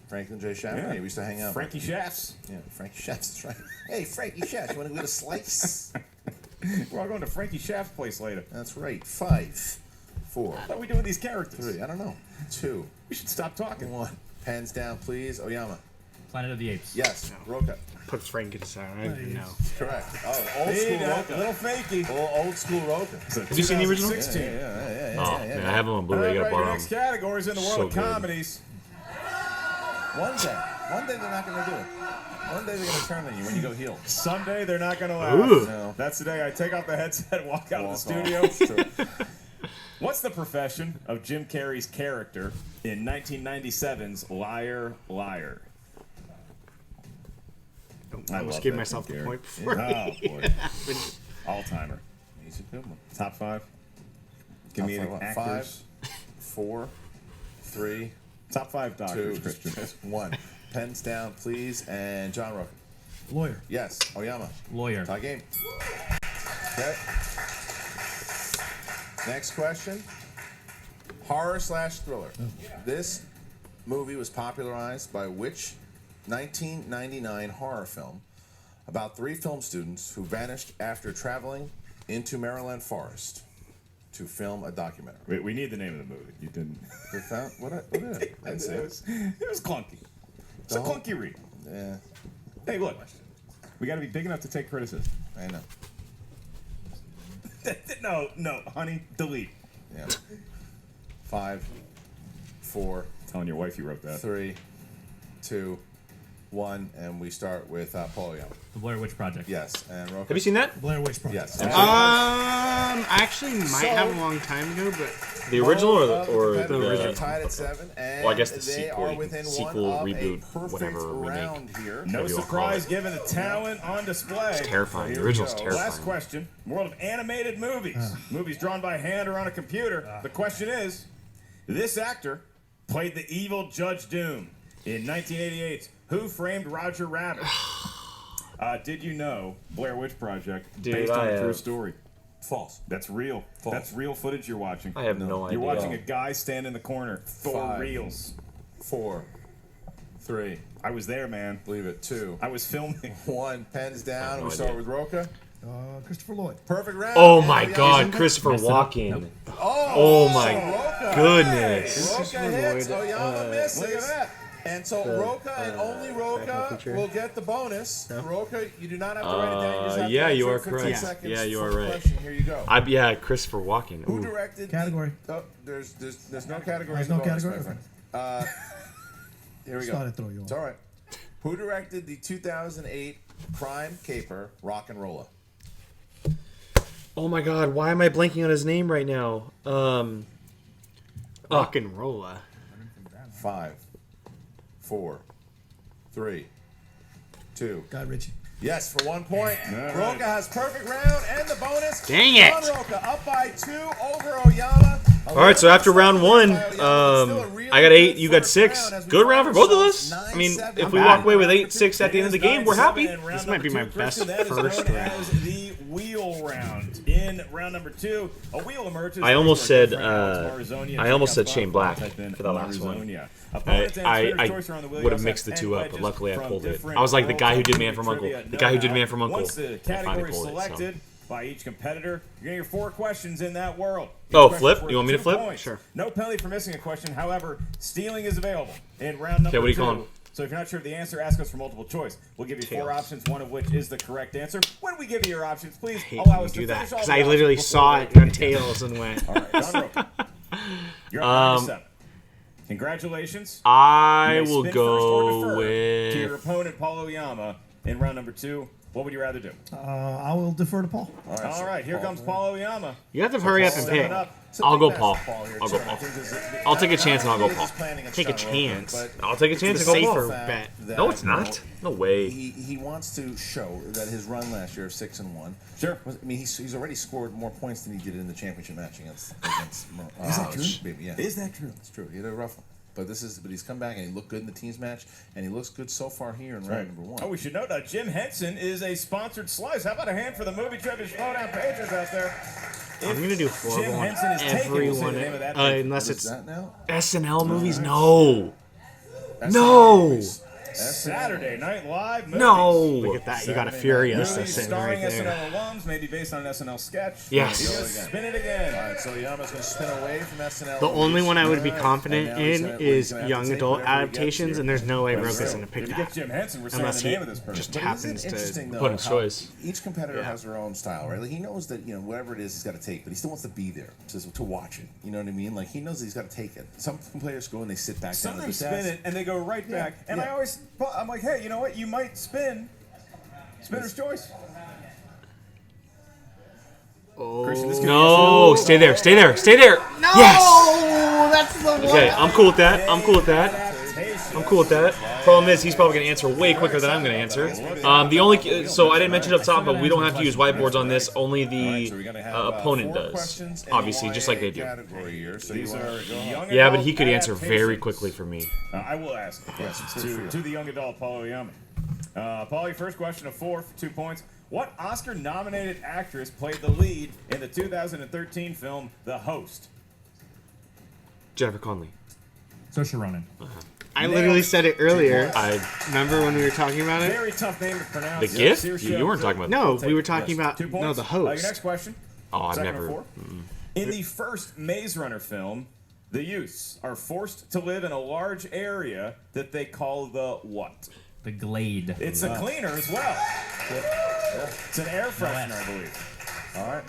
Speaker 7: Franklin J. Schaffner.
Speaker 8: Yeah.
Speaker 7: Yeah, we used to hang out.
Speaker 8: Frankie Shafts.
Speaker 7: Yeah, Frankie Shafts. That's right. Hey, Frankie Shafts, you want to go to Slice?
Speaker 8: We're all going to Frankie Shaft's place later.
Speaker 7: That's right. 5, 4,
Speaker 8: What are we doing with these characters?
Speaker 7: 3. I don't know. 2,
Speaker 8: We should stop talking.
Speaker 7: 1. Pens down, please. Oyama.
Speaker 4: Planet of the Apes.
Speaker 7: Yes, Rocha.
Speaker 2: Put Frankenstein. I don't even know.
Speaker 7: Correct. Oh, old school Rocha.
Speaker 8: Little fakey.
Speaker 7: Old school Rocha.
Speaker 1: Have you seen the original?
Speaker 8: 2016.
Speaker 1: Oh, man, I have them on Blu-ray. You
Speaker 8: All
Speaker 1: gotta
Speaker 8: right,
Speaker 1: borrow
Speaker 8: your
Speaker 1: them.
Speaker 8: next category is in the world
Speaker 1: So
Speaker 8: of
Speaker 1: good.
Speaker 8: comedies.
Speaker 7: One day they're not going to do it. One day they're going to turn on you when you go heel.
Speaker 8: Someday they're not going to laugh.
Speaker 1: Ooh.
Speaker 7: No.
Speaker 8: That's the day I take off the headset and walk out of the studio.
Speaker 7: It's true.
Speaker 8: What's the profession of Jim Carrey's character in 1997's Liar, Liar?
Speaker 2: I almost
Speaker 8: love
Speaker 2: gave
Speaker 8: that
Speaker 2: myself
Speaker 8: Jim
Speaker 2: the
Speaker 8: Carrey.
Speaker 2: point before.
Speaker 8: Oh, boy. All-timer.
Speaker 7: He's a good one.
Speaker 8: Top 5. Comedic
Speaker 7: Top
Speaker 8: actors.
Speaker 7: 5, 4, 3,
Speaker 8: Top 5 doctors,
Speaker 7: 2,
Speaker 8: Christian.
Speaker 7: 1. Pens down, please. And John Rocha.
Speaker 3: Lawyer.
Speaker 7: Yes. Oyama.
Speaker 4: Lawyer.
Speaker 7: Tie game. Okay. Next question. Horror/thriller. This movie was popularized by which 1999 horror film about 3 film students who vanished after traveling into Maryland forest to film a documentary?
Speaker 8: We need the name of the movie. You didn't.
Speaker 7: They found what? I didn't say it.
Speaker 8: It was clunky. It's a
Speaker 7: Don't-
Speaker 8: clunky read.
Speaker 7: Yeah,
Speaker 8: Hey, look. We got to be big enough to take criticism.
Speaker 7: I know.
Speaker 8: No, honey, delete.
Speaker 7: Yeah. 5, 4,
Speaker 8: Telling your wife you wrote that.
Speaker 7: 3, 2, 1, and we start with Paul Oyama.
Speaker 4: The Blair Witch Project.
Speaker 7: Yes, and Rocha.
Speaker 1: Have you seen that?
Speaker 3: Blair Witch Project.
Speaker 7: Yes.
Speaker 2: I actually might have a long time ago, but
Speaker 1: The original or
Speaker 7: Both of
Speaker 1: the
Speaker 7: competitors are
Speaker 1: original?
Speaker 7: tied at 7, and
Speaker 1: Well, I guess the
Speaker 7: they
Speaker 1: sequel,
Speaker 7: are within
Speaker 1: sequel,
Speaker 7: one of
Speaker 1: reboot,
Speaker 7: a perfect
Speaker 1: whatever, remake.
Speaker 7: round here.
Speaker 8: No
Speaker 1: Whatever you wanna call
Speaker 8: surprise
Speaker 1: it.
Speaker 8: given the talent on display.
Speaker 1: It's terrifying.
Speaker 7: Here
Speaker 1: The
Speaker 7: we
Speaker 1: original's
Speaker 7: go.
Speaker 1: terrifying.
Speaker 8: Last question. World of animated movies. Movies drawn by hand or on a computer. The question is, this actor played the evil Judge Doom in 1988's Who Framed Roger Rabbit? Did you know Blair Witch Project
Speaker 1: Dude,
Speaker 8: based on
Speaker 1: I
Speaker 8: a true
Speaker 1: have-
Speaker 8: story?
Speaker 7: False.
Speaker 8: That's real.
Speaker 7: False.
Speaker 8: That's real footage you're watching.
Speaker 1: I have no idea.
Speaker 8: You're watching a guy stand in the corner for
Speaker 7: 5.
Speaker 8: reals.
Speaker 7: 4, 3,
Speaker 8: I was there, man.
Speaker 7: believe it, 2,
Speaker 8: I was filming.
Speaker 7: 1. Pens down.
Speaker 1: no
Speaker 7: We start
Speaker 1: idea.
Speaker 7: with Rocha.
Speaker 3: Christopher Lloyd.
Speaker 7: Perfect round.
Speaker 1: Oh
Speaker 7: and
Speaker 1: my
Speaker 7: Oyama.
Speaker 1: God, Christopher
Speaker 4: Messed it up.
Speaker 1: Walken.
Speaker 7: Oh
Speaker 1: my
Speaker 7: Rocha.
Speaker 1: goodness.
Speaker 7: Rocha hits.
Speaker 2: Lloyd,
Speaker 7: Oyama misses.
Speaker 8: Look at that.
Speaker 7: And so Rocha and only Rocha
Speaker 2: feature.
Speaker 7: will get the bonus. Rocha, you do not have to write it down. You just have to
Speaker 1: yeah, you
Speaker 7: answer
Speaker 1: are
Speaker 7: in 15
Speaker 1: correct.
Speaker 7: seconds
Speaker 1: Yeah, you
Speaker 7: for
Speaker 1: are
Speaker 7: the
Speaker 1: right.
Speaker 7: question. Here you go.
Speaker 1: Yeah, Christopher Walken.
Speaker 7: Who
Speaker 1: Ooh.
Speaker 7: directed
Speaker 3: Category.
Speaker 7: Oh, there's no category.
Speaker 3: There's
Speaker 7: in
Speaker 3: no
Speaker 7: the bonus,
Speaker 3: category?
Speaker 7: my friend. Here we
Speaker 3: Just thought
Speaker 7: go.
Speaker 3: I'd throw you
Speaker 7: It's
Speaker 3: off.
Speaker 7: all right. Who directed the 2008 crime caper Rock and Rolla?
Speaker 1: Oh my God, why am I blanking on his name right now?
Speaker 2: rock and rolla.
Speaker 7: 5, 4, 3, 2.
Speaker 3: Guy Ritchie.
Speaker 7: Yes, for 1 point.
Speaker 8: right.
Speaker 7: Rocha has perfect round and the bonus.
Speaker 2: Dang it.
Speaker 7: John Rocha up by 2 over Oyama.
Speaker 1: All right, so after round 1, I got 8, you got 6. Good round for both of us. I mean, if we walk away with 8-6 at the end of the game, we're happy.
Speaker 2: This might be my best
Speaker 8: That is
Speaker 2: first
Speaker 8: known
Speaker 2: round.
Speaker 8: as the wheel round. In round number 2, a wheel emerges.
Speaker 1: I almost
Speaker 8: Thanks
Speaker 1: said,
Speaker 8: to our good friend Alex Marizonia.
Speaker 1: I almost
Speaker 8: Check
Speaker 1: said
Speaker 8: out
Speaker 1: Shane Black
Speaker 8: Type in
Speaker 1: for the last one.
Speaker 8: Marizonia. Opponents and
Speaker 1: I
Speaker 8: Twitter choice around the wheel.
Speaker 1: would have
Speaker 8: You
Speaker 1: mixed the
Speaker 8: also
Speaker 1: 2
Speaker 8: have
Speaker 1: up, but
Speaker 8: 10
Speaker 1: luckily I
Speaker 8: wedges
Speaker 1: pulled
Speaker 8: from
Speaker 1: it.
Speaker 8: different
Speaker 1: I was like the guy who did Man
Speaker 8: world
Speaker 1: from Uncle.
Speaker 8: trivia
Speaker 1: The guy who did
Speaker 8: know-how.
Speaker 1: Man from Uncle.
Speaker 8: Once the
Speaker 1: I finally
Speaker 8: category is
Speaker 1: pulled it, so.
Speaker 8: selected by each competitor, you're getting your 4 questions in that world. Each
Speaker 1: Oh,
Speaker 8: question's
Speaker 1: flip?
Speaker 8: worth
Speaker 1: You want me to
Speaker 8: 2
Speaker 1: flip?
Speaker 8: points.
Speaker 2: Sure.
Speaker 8: No penalty for missing a question. However, stealing is available in round number 2.
Speaker 1: Okay, what are you calling?
Speaker 8: So if you're not sure of the answer, ask us for multiple choice. We'll give you 4
Speaker 1: Tails.
Speaker 8: options, one of which is the correct answer. When we give you your options, please
Speaker 2: I hate
Speaker 8: allow
Speaker 2: when
Speaker 8: us
Speaker 2: you
Speaker 8: to
Speaker 2: do that
Speaker 8: finish all
Speaker 2: because
Speaker 8: the
Speaker 2: I literally
Speaker 8: options
Speaker 2: saw
Speaker 8: before
Speaker 2: it
Speaker 8: we
Speaker 2: on
Speaker 8: give you.
Speaker 2: Tails and went.
Speaker 8: All right, John Rocha. You're up 97. Congratulations.
Speaker 1: I
Speaker 8: You may
Speaker 1: will
Speaker 8: spin first or defer
Speaker 1: go
Speaker 8: to your
Speaker 1: with...
Speaker 8: opponent, Paul Oyama, in round number 2. What would you rather do?
Speaker 3: I will defer to Paul.
Speaker 8: All right, here comes Paul Oyama.
Speaker 2: You have to hurry up and
Speaker 8: Stepping
Speaker 2: pick.
Speaker 8: up.
Speaker 1: I'll go Paul. I'll go Paul. I'll take a chance and I'll go Paul.
Speaker 2: Take a chance.
Speaker 1: I'll take a chance
Speaker 2: It's a
Speaker 1: and go
Speaker 2: safer
Speaker 1: Paul.
Speaker 2: bet.
Speaker 1: No, it's not. No way.
Speaker 7: He wants to show that his run last year of 6-1.
Speaker 8: Sure.
Speaker 7: I mean, he's already scored more points than he did in the championship match against.
Speaker 8: Is that true?
Speaker 7: Yeah.
Speaker 8: Is that true?
Speaker 7: It's true. He had a rough one. But he's come back and he looked good in the teams match, and he looks good so far here in round number 1.
Speaker 8: Oh, we should note Jim Henson is a sponsored slice. How about a hand for the movie trivia Schmoedown patrons out there?
Speaker 2: I'm gonna do
Speaker 8: Jim
Speaker 2: horrible on
Speaker 8: Henson is taken.
Speaker 2: every
Speaker 8: We'll say
Speaker 2: one,
Speaker 8: the name of that page.
Speaker 2: unless
Speaker 7: What is
Speaker 2: it's
Speaker 7: that now?
Speaker 2: SNL movies. No,
Speaker 7: That's
Speaker 2: no.
Speaker 7: movies.
Speaker 8: Saturday Night Live movies.
Speaker 1: No.
Speaker 2: Look at that. You got a Furiosa
Speaker 8: Movies
Speaker 2: sitting
Speaker 8: starring
Speaker 2: right there.
Speaker 8: SNL alums, maybe based on an SNL sketch.
Speaker 1: Yes.
Speaker 8: He's gonna spin it again.
Speaker 7: All right, so Oyama's going to spin away from SNL.
Speaker 2: The only one I would be
Speaker 7: All right,
Speaker 2: confident
Speaker 7: and now he's
Speaker 2: in
Speaker 7: gonna-
Speaker 2: is
Speaker 7: he's gonna have to
Speaker 2: young
Speaker 7: take
Speaker 2: adult
Speaker 7: whatever he gets
Speaker 2: adaptations,
Speaker 7: here.
Speaker 2: and there's no way
Speaker 8: That's
Speaker 2: Roka's
Speaker 8: true.
Speaker 2: going to pick
Speaker 8: If you
Speaker 2: that.
Speaker 8: get Jim Henson, we're saying
Speaker 2: Unless
Speaker 8: the
Speaker 2: he
Speaker 8: name of this person.
Speaker 2: just
Speaker 7: But
Speaker 2: happens
Speaker 7: isn't it interesting,
Speaker 2: to.
Speaker 7: though,
Speaker 1: Put his
Speaker 7: how
Speaker 1: choice.
Speaker 7: Each competitor
Speaker 2: Yeah.
Speaker 7: has their own style, right? Like he knows that whatever it is, he's got to take, but he still wants to be there to watch it. You know what I mean? Like he knows that he's got to take it. Some players go and they sit back
Speaker 8: Some
Speaker 7: down
Speaker 8: of
Speaker 7: at
Speaker 8: them
Speaker 7: the
Speaker 8: spin
Speaker 7: desk.
Speaker 8: it and they go right
Speaker 7: Yeah,
Speaker 8: back. And
Speaker 7: yeah.
Speaker 8: I'm like, hey, you know what? You might spin. Spinner's choice. Christian, this could be
Speaker 1: No,
Speaker 8: SNL.
Speaker 1: stay there, stay there, stay there.
Speaker 2: No,
Speaker 1: Yes.
Speaker 2: that's the one.
Speaker 1: Okay, I'm cool with that. I'm cool with that.
Speaker 8: Adaptation.
Speaker 1: I'm cool with that. Problem is, he's probably going to answer way quicker than I'm going to answer. The only so I didn't mention it up top, but we don't have to use whiteboards on this. Only the
Speaker 7: So we're gonna have,
Speaker 1: opponent
Speaker 7: 4
Speaker 1: does,
Speaker 7: questions in
Speaker 1: obviously,
Speaker 7: the
Speaker 1: just like they
Speaker 7: YA
Speaker 1: do.
Speaker 7: category here. So
Speaker 8: These
Speaker 7: you
Speaker 8: are
Speaker 7: wanna go ahead.
Speaker 8: young
Speaker 1: Yeah, but
Speaker 8: adult
Speaker 1: he could answer very
Speaker 8: adaptations.
Speaker 1: quickly for me.
Speaker 8: I will ask the questions to the young adult Paul Oyama. Paul, your first question of 4 for 2 points. What Oscar-nominated actress played the lead in the 2013 film The Host?
Speaker 1: Jennifer Connelly.
Speaker 4: Saoirse Ronan.
Speaker 2: I literally said it earlier.
Speaker 1: I
Speaker 2: Remember when we were talking about it?
Speaker 8: Very tough name to pronounce.
Speaker 1: The Gift?
Speaker 8: Saoirse
Speaker 1: You weren't talking about.
Speaker 2: No,
Speaker 8: Take
Speaker 2: we were
Speaker 8: it.
Speaker 2: talking about
Speaker 8: 2 points.
Speaker 2: the host.
Speaker 8: Your next question.
Speaker 1: Oh, I've
Speaker 8: Second
Speaker 1: never.
Speaker 8: of 4. In the first Maze Runner film, the youths are forced to live in a large area that they call the what?
Speaker 4: The Glade.
Speaker 8: It's a cleaner as well. It's an air freshener, I believe. All right.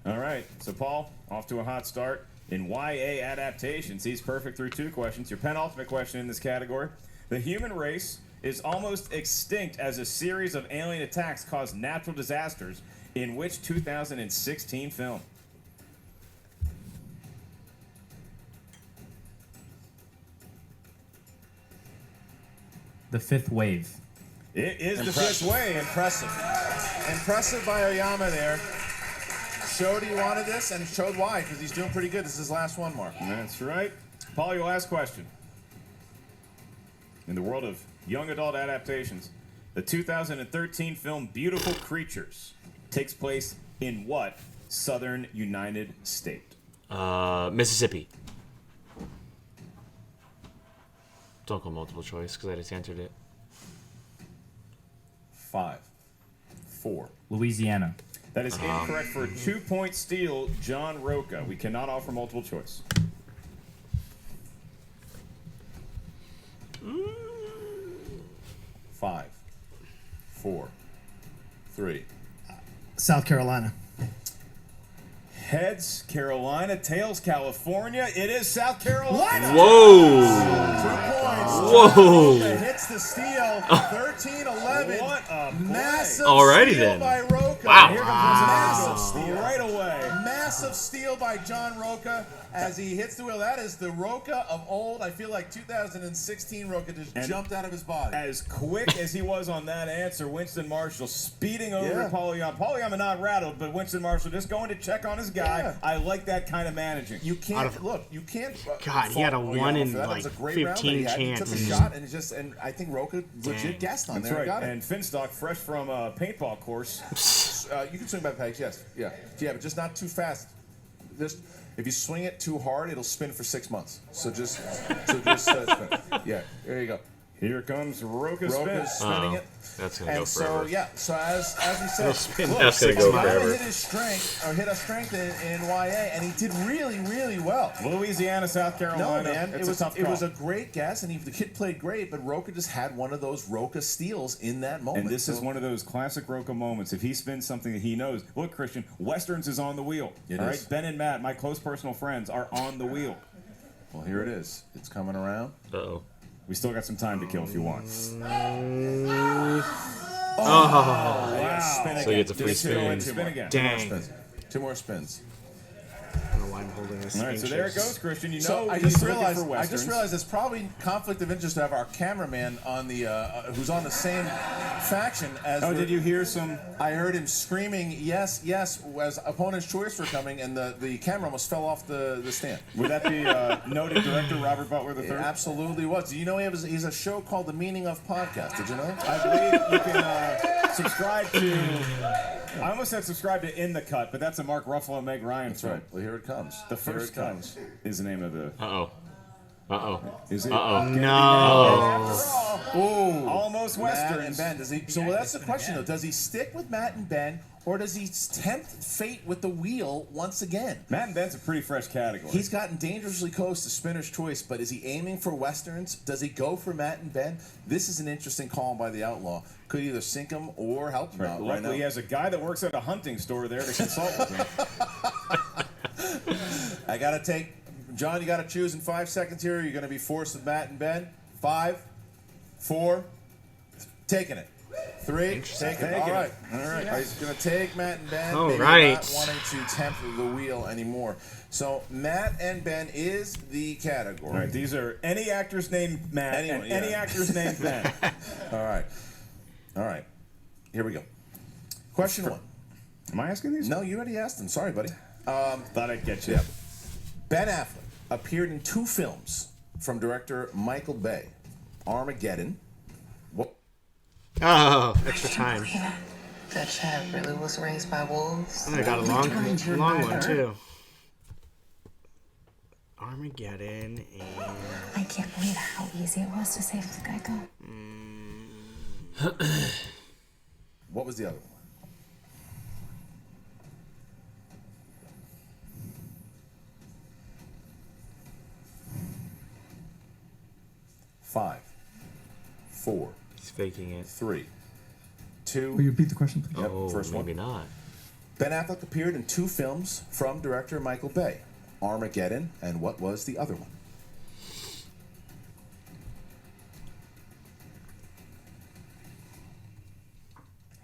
Speaker 8: All right. So, Paul, off to a hot start. In YA adaptations, he's perfect through 2 questions. Your penultimate question in this category. The human race is almost extinct as a series of alien attacks cause natural disasters in which 2016 film?
Speaker 4: The Fifth Wave.
Speaker 8: It is the fifth wave.
Speaker 7: Impressive. Impressive by Oyama there. Showed he wanted this and showed why, because he's doing pretty good. This is his last one, Mark.
Speaker 8: That's right. Paul, your last question. In the world of young adult adaptations, the 2013 film Beautiful Creatures takes place in what southern United State?
Speaker 1: Mississippi. Don't go multiple choice because I just answered it.
Speaker 7: 5, 4.
Speaker 4: Louisiana.
Speaker 8: That is incorrect for a 2-point steal, John Rocha. We cannot offer multiple choice.
Speaker 7: Five, 4, 3.
Speaker 3: South Carolina.
Speaker 8: Heads, Carolina. Tails, California. It is South Carolina.
Speaker 1: Whoa!
Speaker 7: 2 points.
Speaker 1: Whoa!
Speaker 7: Rocha hits the steal. 13-11.
Speaker 8: What a play.
Speaker 7: Massive
Speaker 1: Alrighty
Speaker 7: steal
Speaker 1: then.
Speaker 7: by Rocha.
Speaker 1: Wow.
Speaker 8: Here comes
Speaker 7: Massive
Speaker 8: an
Speaker 7: steal.
Speaker 8: steal right away.
Speaker 7: Massive steal by John Rocha as he hits the wheel. That is the Rocha of old. I feel like 2016 Rocha just
Speaker 8: And
Speaker 7: jumped out of his body.
Speaker 8: As quick as he was on that answer, Winston Marshall speeding over
Speaker 7: Yeah.
Speaker 8: to Paul Oyama. Paul Oyama not rattled, but Winston Marshall just going to check on his guy.
Speaker 7: Yeah.
Speaker 8: I like that kind of managing.
Speaker 7: You can't look. You can't.
Speaker 2: God, he had a
Speaker 7: fault Oyama
Speaker 2: 1 in,
Speaker 7: for that. That
Speaker 2: like,
Speaker 7: was a great round that he
Speaker 2: 15
Speaker 7: had. He took
Speaker 2: chance.
Speaker 7: a shot and I think Rocha legit guessed on
Speaker 8: That's
Speaker 7: there.
Speaker 8: right.
Speaker 7: Got it.
Speaker 8: And Finstock, fresh from a paintball course.
Speaker 7: You can swing by pegs, yes, yeah, but just not too fast. Just if you swing it too hard, it'll spin for 6 months. So just spin. Yeah, there you go.
Speaker 8: Here comes Rocha's spin.
Speaker 7: Rocha's spinning
Speaker 1: Oh,
Speaker 7: it.
Speaker 1: that's gonna
Speaker 7: And
Speaker 1: go
Speaker 7: so
Speaker 1: forever.
Speaker 7: yeah, so as we said, look,
Speaker 1: That's gonna go
Speaker 7: Oyama
Speaker 1: forever.
Speaker 7: hit his strength or hit a strength in YA, and he did really, really well.
Speaker 8: Louisiana, South
Speaker 7: No,
Speaker 8: Carolina.
Speaker 7: man,
Speaker 8: It's
Speaker 7: it
Speaker 8: a tough call.
Speaker 7: was a great guess, and the kid played great, but Rocha just had one of those Rocha steals in that moment.
Speaker 8: And this is
Speaker 7: So-
Speaker 8: one of those classic Rocha moments. If he spins something that he knows, look, Christian, Westerns is on the wheel.
Speaker 7: It
Speaker 8: all
Speaker 7: is.
Speaker 8: right, Ben and Matt, my close personal friends, are on the wheel.
Speaker 7: Well, here it is. It's coming around.
Speaker 1: Uh-oh.
Speaker 8: We still got some time to kill if you want.
Speaker 7: Wow.
Speaker 8: Spin
Speaker 1: So he gets a free
Speaker 8: Just go ahead and
Speaker 1: spin.
Speaker 8: spin again.
Speaker 2: Dang.
Speaker 7: Spins. 2 more spins.
Speaker 2: I don't know why I'm holding this.
Speaker 8: All right, so there it goes, Christian. You know
Speaker 7: So I
Speaker 8: he's
Speaker 7: just
Speaker 8: looking
Speaker 7: realized
Speaker 8: for Westerns.
Speaker 7: it's probably conflict of interest to have our cameraman on the who's on the same faction as.
Speaker 8: Oh,
Speaker 7: the-
Speaker 8: did you hear some?
Speaker 7: I heard him screaming yes, yes as opponent's choice were coming, and the camera almost fell off the stand.
Speaker 8: Would that be noted director Robert Butler
Speaker 7: It
Speaker 8: III?
Speaker 7: absolutely was. Do you know he's a show called The Meaning of Podcast? Did you know?
Speaker 8: I believe you can subscribe to. I almost said subscribe to In the Cut, but that's a Mark Ruffalo and Meg Ryan
Speaker 7: That's
Speaker 8: film.
Speaker 7: right. Well, here it comes.
Speaker 8: The
Speaker 7: Here
Speaker 8: First
Speaker 7: it comes.
Speaker 8: Cut is the name of the.
Speaker 1: Uh-oh. Uh-oh.
Speaker 8: Is it?
Speaker 1: Uh-oh.
Speaker 2: No.
Speaker 7: Ooh.
Speaker 8: Almost
Speaker 7: Matt
Speaker 8: Westerns.
Speaker 7: and Ben. Does he? So that's the question, though. Does he stick with Matt and Ben, or does he tempt fate with the wheel once again?
Speaker 8: Matt and Ben's a pretty fresh category.
Speaker 7: He's gotten dangerously close to Spinner's Choice, but is he aiming for Westerns? Does he go for Matt and Ben? This is an interesting call by the Outlaw. Could either sink him or help him out right now.
Speaker 8: Luckily, he has a guy that works at a hunting store there to consult with me.
Speaker 7: I got to take... John, you got to choose in 5 seconds here. You're going to be forced with Matt and Ben. 5, 4, taking it. 3, taking it. All right. He's going to take Matt and Ben.
Speaker 2: All
Speaker 7: Maybe
Speaker 2: right.
Speaker 7: Not wanting to tempt the wheel anymore. So Matt and Ben is the category.
Speaker 8: All right, these are any actor's named Matt
Speaker 7: Anyone,
Speaker 8: and any
Speaker 7: yeah.
Speaker 8: actor's named Ben.
Speaker 7: All right. Here we go. Question 1.
Speaker 8: Am I asking these?
Speaker 7: No, you already asked them. Sorry, buddy.
Speaker 8: Thought I'd get you.
Speaker 7: Yeah. Ben Affleck appeared in 2 films from director Michael Bay. Armageddon. What?
Speaker 2: Oh, extra time.
Speaker 9: That child really was raised by wolves.
Speaker 2: I got a long one too. Armageddon and
Speaker 10: I can't believe how easy it was to save this Geico.
Speaker 7: What was the other one? Five, 4,
Speaker 1: He's faking it.
Speaker 7: 3, 2.
Speaker 5: Will you repeat the question, please?
Speaker 7: Yep,
Speaker 1: Oh,
Speaker 7: first one.
Speaker 1: maybe not.
Speaker 7: Ben Affleck appeared in 2 films from director Michael Bay. Armageddon, and what was the other one?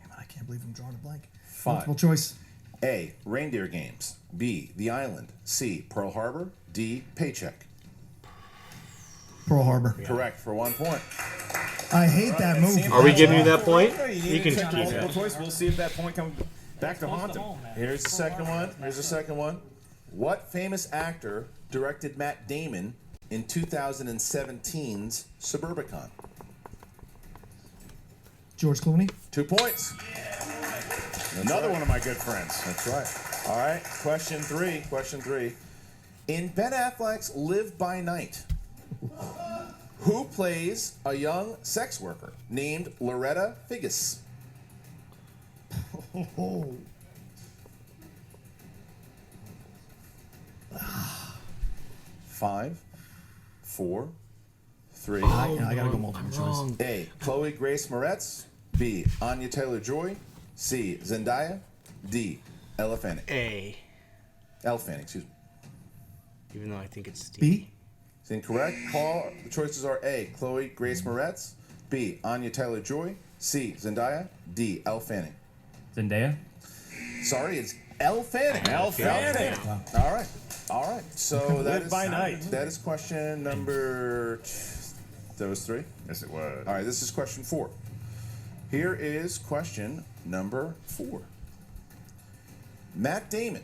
Speaker 3: Damn it, I can't believe I'm drawing a blank.
Speaker 7: 5.
Speaker 3: Multiple choice.
Speaker 7: A. Reindeer Games. B. The Island. C. Pearl Harbor. D. Paycheck.
Speaker 3: Pearl Harbor.
Speaker 7: Correct for 1 point.
Speaker 3: I hate that movie.
Speaker 1: Are we giving you that point?
Speaker 8: You
Speaker 1: can
Speaker 8: check
Speaker 1: keep
Speaker 8: multiple
Speaker 1: it.
Speaker 8: choice. We'll see if that point comes back to haunt him.
Speaker 7: Here's the second one. What famous actor directed Matt Damon in 2017's Suburbicon?
Speaker 3: George Clooney.
Speaker 7: 2 points.
Speaker 8: Another one of my good friends.
Speaker 7: That's right. All right. Question 3. In Ben Affleck's Live by Night, who plays a young sex worker named Loretta Figgis?
Speaker 3: Oh.
Speaker 7: 5, 4, 3.
Speaker 3: I gotta go multiple choice.
Speaker 7: A. Chloe Grace Moretz. B. Anya Taylor-Joy. C. Zendaya. D. Elle Fanning. Elle Fanning, excuse me.
Speaker 2: even though I think it's Steve.
Speaker 3: B.
Speaker 7: It's incorrect. Paul, the choices are A. Chloe Grace Moretz. B. Anya Taylor-Joy. C. Zendaya. D. Elle Fanning.
Speaker 4: Zendaya?
Speaker 7: Sorry, it's Elle Fanning.
Speaker 8: Elle Fanning.
Speaker 7: All right. So that
Speaker 8: Live
Speaker 7: is
Speaker 8: by night.
Speaker 7: That is question number. That was 3.
Speaker 8: Yes, it was.
Speaker 7: All right. This is question 4. Here is question number 4. Matt Damon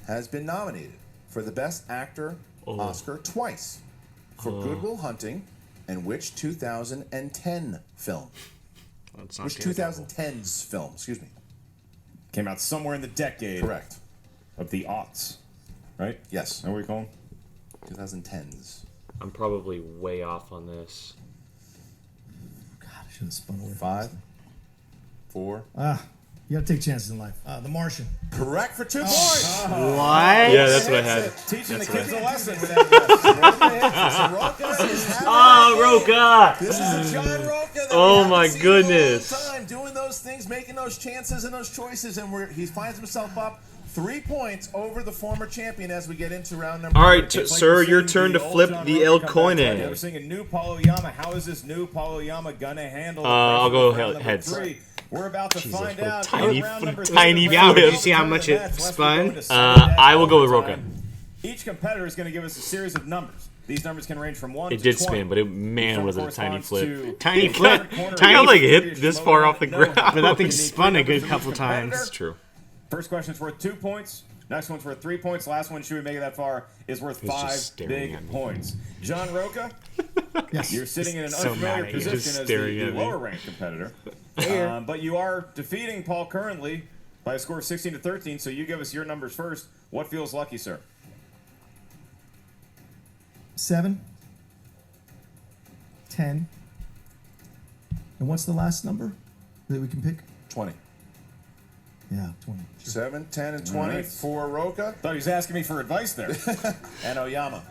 Speaker 7: has been nominated for the Best Actor Oscar twice for Good Will Hunting and which 2010 film?
Speaker 2: Let's not
Speaker 7: Which
Speaker 2: get it double.
Speaker 7: 2010's film? Excuse me.
Speaker 8: Came out somewhere in the decade
Speaker 7: Correct.
Speaker 8: of the aughts, right?
Speaker 7: Yes.
Speaker 8: Is that what we call them?
Speaker 7: 2010s.
Speaker 1: I'm probably way off on this.
Speaker 3: God, I should have spun away.
Speaker 7: 5, 4.
Speaker 3: You gotta take chances in life. The Martian.
Speaker 7: Correct for 2 points.
Speaker 2: What?
Speaker 1: Yeah, that's what I had.
Speaker 8: Teaching the kids a lesson.
Speaker 1: Oh, Rocha!
Speaker 7: This is a John Rocha. That
Speaker 1: Oh,
Speaker 7: we haven't
Speaker 1: my
Speaker 7: seen
Speaker 1: goodness.
Speaker 7: In a long time, doing those things, making those chances and those choices, and he finds himself up 3 points over the former champion as we get into round number.
Speaker 1: All right,
Speaker 7: 4.
Speaker 8: It's like
Speaker 1: sir,
Speaker 8: we're
Speaker 1: your
Speaker 8: seeing
Speaker 1: turn to
Speaker 8: old
Speaker 1: flip
Speaker 8: John
Speaker 1: the
Speaker 8: Rocha
Speaker 1: El
Speaker 8: come back
Speaker 1: Coin.
Speaker 8: together. We're seeing a new Paulo Oyama. How is this new Paulo Oyama gonna handle? the
Speaker 1: I'll
Speaker 8: pressure
Speaker 1: go
Speaker 8: of round number
Speaker 1: heads.
Speaker 8: 3? We're about to find
Speaker 1: what a
Speaker 8: out.
Speaker 1: tiny-
Speaker 8: In round number
Speaker 1: what a
Speaker 8: 3,
Speaker 1: tiny
Speaker 8: the
Speaker 1: flip.
Speaker 8: round
Speaker 1: Did
Speaker 2: you see how much it
Speaker 8: West, we're
Speaker 2: spun?
Speaker 8: going to sudden death
Speaker 1: I will go with
Speaker 8: overtime.
Speaker 1: Rocha.
Speaker 8: Each competitor is going to give us a series of numbers. These numbers can range from 1
Speaker 1: It
Speaker 8: to
Speaker 1: did
Speaker 8: 20.
Speaker 1: spin, but
Speaker 8: Each
Speaker 1: man,
Speaker 8: one
Speaker 1: was it a tiny
Speaker 8: corresponds
Speaker 1: flip.
Speaker 8: to
Speaker 2: Tiny
Speaker 8: the
Speaker 2: flip.
Speaker 8: corner
Speaker 2: Tiny
Speaker 8: of
Speaker 1: I like
Speaker 8: each
Speaker 1: hit this far off the
Speaker 8: Schmoedown.
Speaker 1: ground.
Speaker 2: But that thing
Speaker 8: Unique
Speaker 2: spun a good
Speaker 8: numbers
Speaker 2: couple
Speaker 8: each competitor.
Speaker 2: times.
Speaker 1: It's true.
Speaker 8: First question's worth 2 points. Next one's worth 3 points. Last one, should we make it that far, is worth
Speaker 1: He's just
Speaker 8: 5
Speaker 1: staring
Speaker 8: big
Speaker 1: at me.
Speaker 8: points. John Rocha,
Speaker 3: Yes.
Speaker 8: you're sitting in an
Speaker 2: So
Speaker 8: unfamiliar
Speaker 2: mad at you.
Speaker 8: position
Speaker 1: Just
Speaker 8: as
Speaker 1: staring
Speaker 8: the
Speaker 1: at me.
Speaker 8: lower ranked competitor. But you are defeating Paul currently by a score of 16 to 13, so you give us your numbers first. What feels lucky, sir?
Speaker 3: 7. 10. And what's the last number that we can pick?
Speaker 7: 20.
Speaker 3: Yeah, 20.
Speaker 7: 7, 10, and 20
Speaker 8: All right.
Speaker 7: for Rocha.
Speaker 8: Thought he was asking me for advice there.
Speaker 7: And Oyama.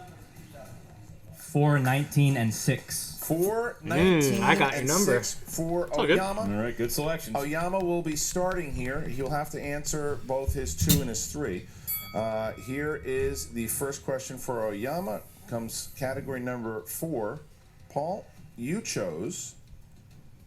Speaker 4: 4, 19, and 6.
Speaker 7: 4, 19,
Speaker 2: I got your
Speaker 7: and
Speaker 2: number.
Speaker 7: 6 for
Speaker 1: all good.
Speaker 7: Oyama.
Speaker 8: All right, good selection.
Speaker 7: Oyama will be starting here. He'll have to answer both his 2 and his 3. Here is the first question for Oyama. Comes category number 4. Paul, you chose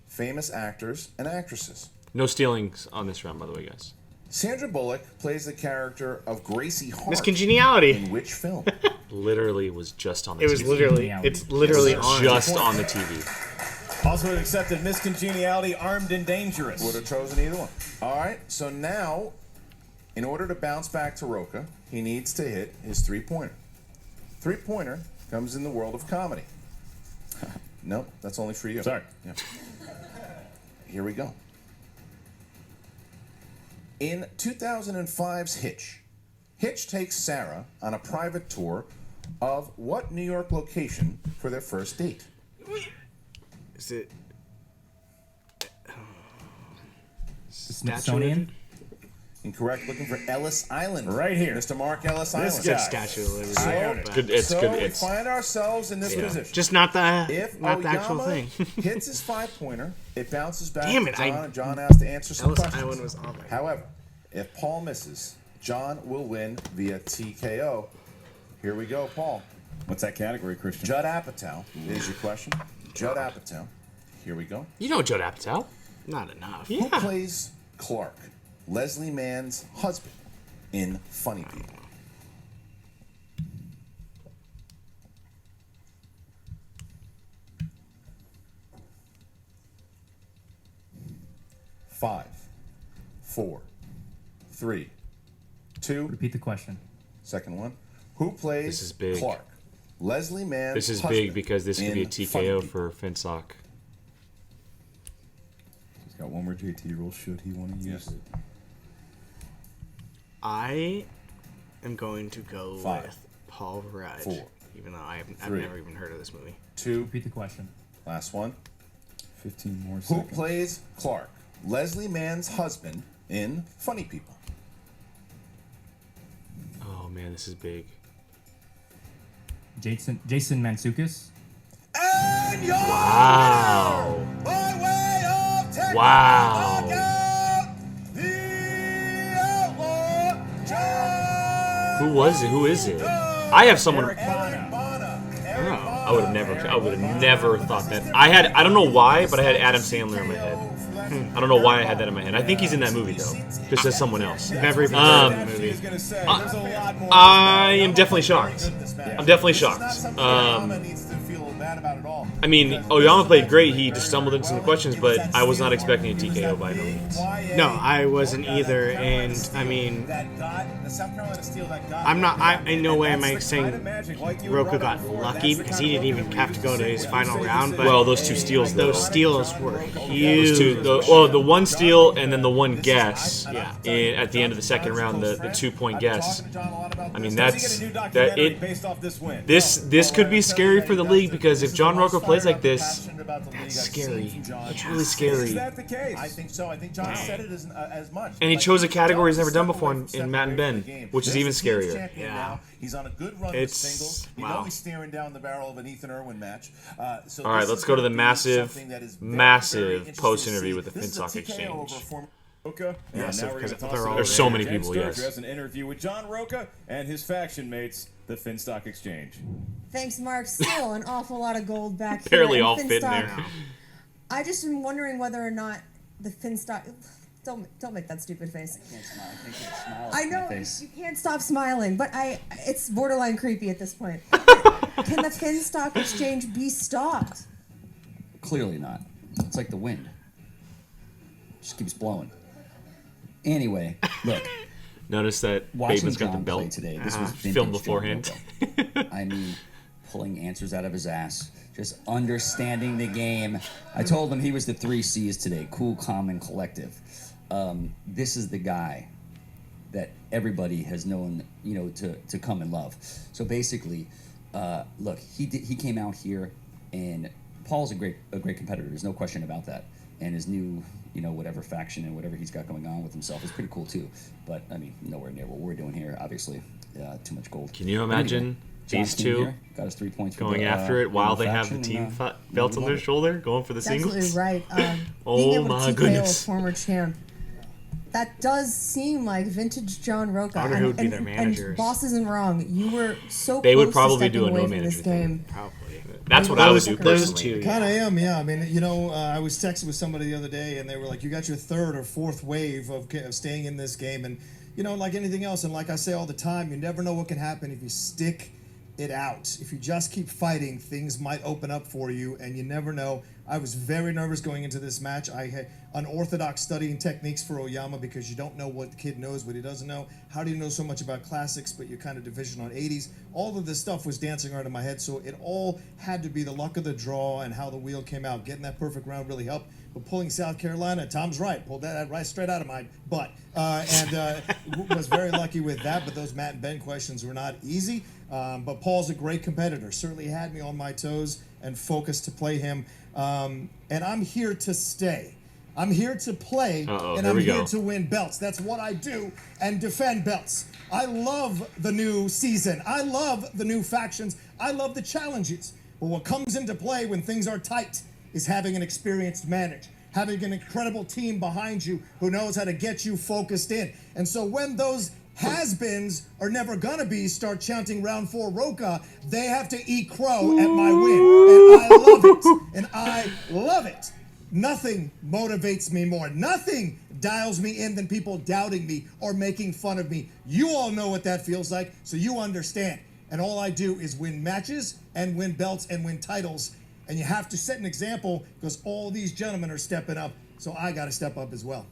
Speaker 7: famous actors and actresses.
Speaker 1: No stealings on this round, by the way, guys.
Speaker 7: Sandra Bullock plays the character of Gracie Hart.
Speaker 2: Miss Congeniality.
Speaker 7: In which film?
Speaker 1: Literally was just on the
Speaker 2: It was
Speaker 1: TV.
Speaker 2: literally. It's literally on.
Speaker 1: Just on the TV.
Speaker 8: Also accepted Miss Congeniality, Armed and Dangerous.
Speaker 7: Would have chosen either one. All right, so now, in order to bounce back to Rocha, he needs to hit his 3-pointer. 3-pointer comes in the world of comedy. Nope, that's only for you.
Speaker 8: Sorry.
Speaker 7: Yeah. Here we go. In 2005's Hitch, Hitch takes Sarah on a private tour of what New York location for their first date?
Speaker 2: Is it
Speaker 4: Smithsonian?
Speaker 7: Incorrect. Looking for Ellis Island.
Speaker 8: Right here.
Speaker 7: Mr. Mark Ellis Island.
Speaker 8: This
Speaker 2: good
Speaker 8: guy.
Speaker 2: Statue of Liberty?
Speaker 7: So,
Speaker 1: Good. It's
Speaker 7: so
Speaker 1: good.
Speaker 7: we
Speaker 1: It's
Speaker 7: find ourselves in this position.
Speaker 2: Just not the
Speaker 7: If
Speaker 2: not the actual
Speaker 7: Oyama
Speaker 2: thing.
Speaker 7: hits his 5-pointer, it bounces back
Speaker 2: Damn
Speaker 7: to
Speaker 2: it,
Speaker 7: John,
Speaker 2: I-
Speaker 7: and John has to answer some
Speaker 2: Ellis
Speaker 7: questions.
Speaker 2: Island was on there.
Speaker 7: However, if Paul misses, John will win via TKO. Here we go, Paul.
Speaker 8: What's that category, Christian?
Speaker 7: Judd Apatow is your question. Judd Apatow. Here we go.
Speaker 1: You know Judd Apatow.
Speaker 2: Not enough.
Speaker 7: Who plays Clark, Leslie Mann's husband, in Funny People? Five, 4, 3, 2.
Speaker 4: Repeat the question.
Speaker 7: Second one. Who plays
Speaker 1: This is big.
Speaker 7: Clark, Leslie Mann's
Speaker 1: This is
Speaker 7: husband
Speaker 1: big because this could be a
Speaker 7: in Funny
Speaker 1: TKO
Speaker 7: People?
Speaker 1: for Finsock.
Speaker 8: He's got one more JT rule. Should he want to use it?
Speaker 2: I am going to go
Speaker 7: 5,
Speaker 2: with Paul Rudd,
Speaker 7: 4,
Speaker 2: even though I've
Speaker 7: 3,
Speaker 2: never even heard of this movie.
Speaker 7: 2.
Speaker 4: Repeat the question.
Speaker 7: Last one.
Speaker 8: 15 more
Speaker 7: Who
Speaker 8: seconds.
Speaker 7: plays Clark, Leslie Mann's husband, in Funny People?
Speaker 1: Oh man, this is big.
Speaker 4: Jason Mantzoukas?
Speaker 7: And your
Speaker 1: Wow.
Speaker 7: by way of technical
Speaker 1: Wow.
Speaker 7: knockout, the outlaw John
Speaker 1: Who was it? Who is it? I have someone.
Speaker 7: Eric Bana. Eric Bana.
Speaker 1: I would have never thought that. I don't know why, but I had Adam Sandler in my head. I don't know why I had that in my head. I think he's in that movie though, just as someone else.
Speaker 2: Never even heard of the
Speaker 8: I
Speaker 2: movie.
Speaker 8: was gonna say, there's a lot more.
Speaker 1: I am definitely shocked. I'm definitely
Speaker 7: This is not
Speaker 1: shocked.
Speaker 7: something Oyama needs to feel bad about at all.
Speaker 1: I mean, Oyama played great. He just stumbled into some questions, but I was not expecting a TKO by no means.
Speaker 2: No, I wasn't either, and I mean,
Speaker 3: The South Carolina Steel that got
Speaker 2: I'm not. In no way am I
Speaker 8: Kind of
Speaker 2: saying
Speaker 8: magic, like you
Speaker 2: Rocha
Speaker 8: were
Speaker 2: got
Speaker 8: running for.
Speaker 2: lucky
Speaker 8: That's the
Speaker 2: because
Speaker 8: kind
Speaker 2: he
Speaker 8: of
Speaker 2: didn't even have to go to his final round. But
Speaker 1: Well, those two steals though.
Speaker 2: those steals were
Speaker 1: Those
Speaker 2: huge.
Speaker 1: two, the one steal and then the one guess.
Speaker 2: Yeah.
Speaker 1: At the end of the second round, the 2-point guess. I mean,
Speaker 8: Does
Speaker 1: that's
Speaker 8: he get a new
Speaker 1: that
Speaker 8: documentary
Speaker 1: it.
Speaker 8: based off this win?
Speaker 1: This could be scary for the league because if John Rocha plays like this,
Speaker 3: passionate about the league
Speaker 1: that's
Speaker 3: I've seen
Speaker 1: scary.
Speaker 3: from John.
Speaker 1: It's really
Speaker 8: Is
Speaker 1: scary.
Speaker 8: that the case?
Speaker 3: I think so. I think John said it as much.
Speaker 1: And he
Speaker 3: Like,
Speaker 1: chose a category he's never done
Speaker 3: step
Speaker 1: before
Speaker 3: away
Speaker 1: in
Speaker 3: from
Speaker 1: Matt and Ben,
Speaker 3: the game.
Speaker 1: which is
Speaker 3: There's
Speaker 1: even
Speaker 3: the team's
Speaker 1: scarier.
Speaker 3: champion
Speaker 2: Yeah.
Speaker 3: now. He's on a good run
Speaker 2: It's-
Speaker 3: with singles. You
Speaker 2: wow.
Speaker 3: know he's staring down the barrel of an Ethan Irwin match. So
Speaker 1: All right,
Speaker 3: this
Speaker 1: let's
Speaker 3: is
Speaker 1: go to
Speaker 3: gonna
Speaker 1: the
Speaker 3: be
Speaker 1: massive,
Speaker 3: something that is very,
Speaker 1: massive
Speaker 3: very interesting
Speaker 1: post-interview
Speaker 3: to
Speaker 1: with the
Speaker 3: see. This is a
Speaker 1: Finsock
Speaker 3: TKO
Speaker 1: Exchange.
Speaker 3: over a former-
Speaker 8: Rocha.
Speaker 2: Yeah,
Speaker 8: And
Speaker 2: so
Speaker 8: now we're
Speaker 2: because
Speaker 8: going to
Speaker 2: they're
Speaker 8: toss it
Speaker 2: all
Speaker 8: over
Speaker 1: There's so
Speaker 8: to
Speaker 1: many
Speaker 8: James
Speaker 1: people,
Speaker 8: Sturger
Speaker 1: yes.
Speaker 8: has an interview with John Rocha and his faction mates, the Finstock Exchange.
Speaker 11: Thanks, Mark. Still an awful lot of gold back here.
Speaker 1: Barely
Speaker 11: in
Speaker 1: all fit in
Speaker 11: Finstock.
Speaker 1: there.
Speaker 11: I just am wondering whether or not the Finstock. Don't make that stupid face. I know you can't stop smiling, but it's borderline creepy at this point. Can the Finstock Exchange be stopped?
Speaker 5: Clearly not. It's like the wind. Just keeps blowing. Anyway, look.
Speaker 1: Notice that
Speaker 5: Watching
Speaker 1: Bateman's got the
Speaker 5: John play
Speaker 1: belt
Speaker 5: today, this was vintage
Speaker 1: filmed
Speaker 5: John
Speaker 1: beforehand.
Speaker 5: Rocha. I mean, pulling answers out of his ass, just understanding the game. I told him he was the 3 C's today: cool, calm, and collective. This is the guy that everybody has known, to come and love. So basically, look, he came out here and Paul's a great competitor. There's no question about that. And his new, whatever faction and whatever he's got going on with himself is pretty cool too. But I mean, nowhere near what we're doing here. Obviously, too much gold.
Speaker 1: Can you imagine these two
Speaker 5: here, got his 3 points
Speaker 1: going after it while they have the team belts on their shoulder, going for the singles?
Speaker 11: Absolutely right. Being
Speaker 1: Oh
Speaker 11: able
Speaker 1: my
Speaker 11: to TKO
Speaker 1: goodness.
Speaker 11: a former champ. That does seem like vintage John Rocha.
Speaker 1: I wonder who would be their managers.
Speaker 11: And boss isn't wrong. You were so
Speaker 1: They
Speaker 11: close
Speaker 1: would probably
Speaker 11: to
Speaker 1: do a
Speaker 11: stepping
Speaker 1: no
Speaker 11: away from
Speaker 1: manager
Speaker 11: this
Speaker 1: thing.
Speaker 11: game.
Speaker 1: Probably. That's what I would do
Speaker 2: Those
Speaker 1: personally.
Speaker 2: two.
Speaker 3: Kind of am, yeah. I mean, I was texting with somebody the other day, and they were like, "You got your third or fourth wave of staying in this game," and like anything else, and like I say all the time, you never know what can happen if you stick it out. If you just keep fighting, things might open up for you, and you never know. I was very nervous going into this match. I had unorthodox studying techniques for Oyama because you don't know what the kid knows, what he doesn't know. How do you know so much about classics, but you're kind of deficient on 80s? All of this stuff was dancing around in my head, so it all had to be the luck of the draw and how the wheel came out. Getting that perfect round really helped. But pulling South Carolina, Tom's right. Pulled that right straight out of my butt. Was very lucky with that, but those Matt and Ben questions were not easy. But Paul's a great competitor. Certainly had me on my toes and focused to play him. And I'm here to stay. I'm here to play, and I'm here to win belts. That's what I do, and defend belts. I love the new season. I love the new factions. I love the challenges. But what comes into play when things are tight is having an experienced manager, having an incredible team behind you who knows how to get you focused in. And so when those has-beens are never gonna be start chanting round 4 Rocha, they have to eat crow at my win. And I love it. And I love it. Nothing motivates me more. Nothing dials me in than people doubting me or making fun of me. You all know what that feels like, so you understand. And all I do is win matches and win belts and win titles. And you have to set an example because all these gentlemen are stepping up, so I got to step up as well.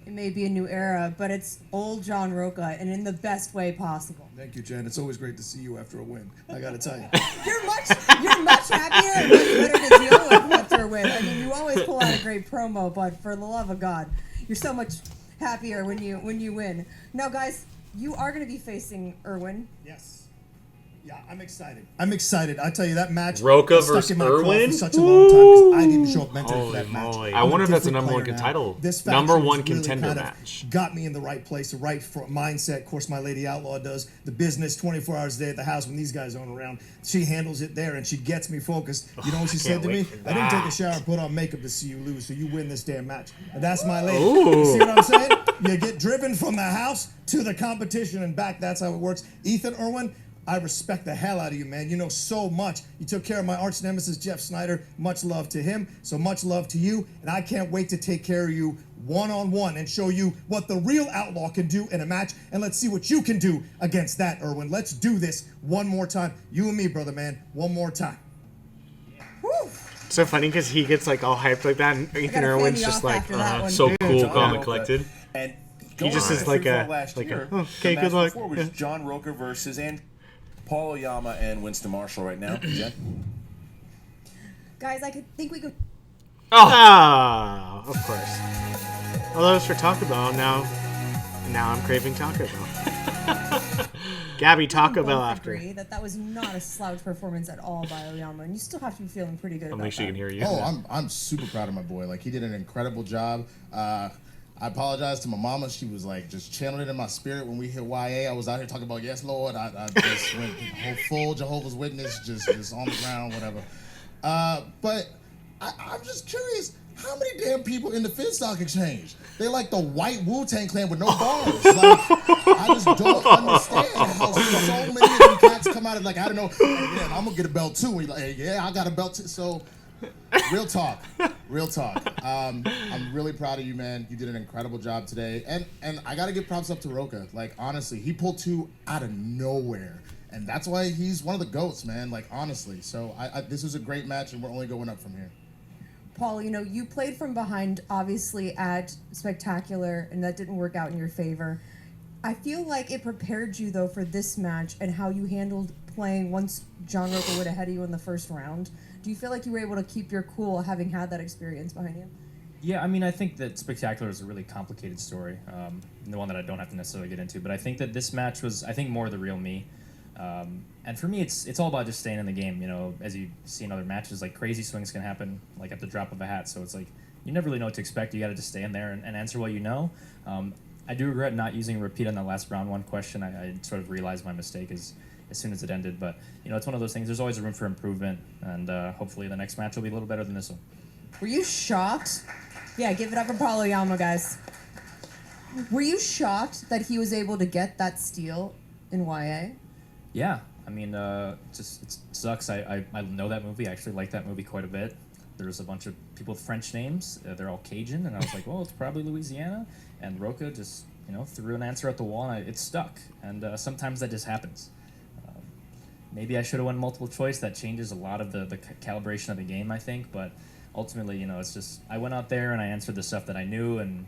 Speaker 11: It may be a new era, but it's old John Rocha, and in the best way possible.
Speaker 3: Thank you, Jen. It's always great to see you after a win. I got to tell you.
Speaker 11: You're much happier and much better to deal with after a win. I mean, you always pull out a great promo, but for the love of God, you're so much happier when you win. Now, guys, you are going to be facing Erwin.
Speaker 3: Yes. Yeah, I'm excited. I'm excited. I tell you, that match
Speaker 1: Rocha
Speaker 3: stuck
Speaker 1: versus
Speaker 3: in my craw
Speaker 1: Erwin?
Speaker 3: for such a long time because I didn't show up mentally for that
Speaker 2: Holy
Speaker 3: match.
Speaker 2: moly.
Speaker 1: I wonder if that's a
Speaker 3: different
Speaker 1: number one
Speaker 3: player now.
Speaker 1: title.
Speaker 3: This
Speaker 1: Number
Speaker 3: faction
Speaker 1: one
Speaker 3: has really
Speaker 1: contender
Speaker 3: kind of
Speaker 1: match.
Speaker 3: got me in the right place, the right mindset. Of course, my lady outlaw does the business 24 hours a day at the house when these guys aren't around. She handles it there, and she gets me focused. You know what she said to me? I didn't take a shower and put on makeup to see you lose, so you win this damn match. And that's my lady. You see what I'm saying? You get driven from the house to the competition and back. That's how it works. Ethan Erwin, I respect the hell out of you, man. You know so much. You took care of my arch nemesis, Jeff Snyder. Much love to him. So much love to you. And I can't wait to take care of you one-on-one and show you what the real outlaw can do in a match. And let's see what you can do against that, Erwin. Let's do this one more time. You and me, brother, man. One more time.
Speaker 11: Woo!
Speaker 2: So funny because he gets like all hyped like that, and Ethan
Speaker 11: gotta
Speaker 2: Erwin's
Speaker 11: fan you
Speaker 2: just
Speaker 11: off
Speaker 2: like,
Speaker 11: after that one.
Speaker 1: So cool,
Speaker 7: John
Speaker 1: calm and
Speaker 7: Rocha.
Speaker 1: collected.
Speaker 7: And
Speaker 2: He just is like a- like a, "Oh, okay,
Speaker 7: the
Speaker 2: good
Speaker 7: match
Speaker 2: luck."
Speaker 7: Before was
Speaker 2: Yeah.
Speaker 7: John Rocha versus and Paul Oyama and Winston Marshall right now. Jen?
Speaker 11: Guys, I think we could.
Speaker 2: Oh, of course. Although it's for Taco Bell now I'm craving Taco Bell. Gabby, Taco Bell
Speaker 11: both
Speaker 2: after.
Speaker 11: agree that was not a slouch performance at all by Oyama, and you still have to be feeling pretty good
Speaker 1: I'll
Speaker 11: about
Speaker 1: make sure you
Speaker 11: that.
Speaker 1: can hear you.
Speaker 6: Oh, I'm super proud of my boy. Like, he did an incredible job. I apologize to my mama. She was like just channeling it in my spirit when we hit YA. I was out here talking about yes, Lord. I just went full Jehovah's Witness, just on the ground, whatever. But I'm just curious, how many damn people in the Finstock Exchange? They like the white Wu-Tang Clan with no bars. Like, I just don't understand how so many of them cats come out of like, I don't know, yeah, I'm gonna get a belt too. And you're like, hey, yeah, I got a belt too. So, real talk. I'm really proud of you, man. You did an incredible job today. And I gotta give props up to Rocha. Like, honestly, he pulled 2 out of nowhere. And that's why he's one of the GOATs, man. Like, honestly. So, this was a great match, and we're only going up from here.
Speaker 11: Paul, you played from behind, obviously, at Spectacular, and that didn't work out in your favor. I feel like it prepared you, though, for this match and how you handled playing once John Rocha went ahead of you in the first round. Do you feel like you were able to keep your cool having had that experience behind you?
Speaker 4: Yeah, I mean, I think that Spectacular is a really complicated story, and the one that I don't have to necessarily get into. But I think that this match was, more the real me. And for me, it's all about just staying in the game. As you see in other matches, like crazy swings can happen like at the drop of a hat. So it's like you never really know what to expect. You got to just stay in there and answer what you know. I do regret not using repeat on the last round one question. I sort of realized my mistake as soon as it ended. But it's one of those things. There's always a room for improvement, and hopefully the next match will be a little better than this one.
Speaker 11: Were you shocked? Yeah, give it up for Paul Oyama, guys. Were you shocked that he was able to get that steal in YA?
Speaker 4: Yeah, I mean, it sucks. I know that movie. I actually like that movie quite a bit. There's a bunch of people with French names. They're all Cajun, and I was like, well, it's probably Louisiana. And Rocha just, threw an answer at the wall, and it stuck. And sometimes that just happens. Maybe I should have won multiple choice. That changes a lot of the calibration of the game, I think. But ultimately, it's just I went out there and I answered the stuff that I knew, and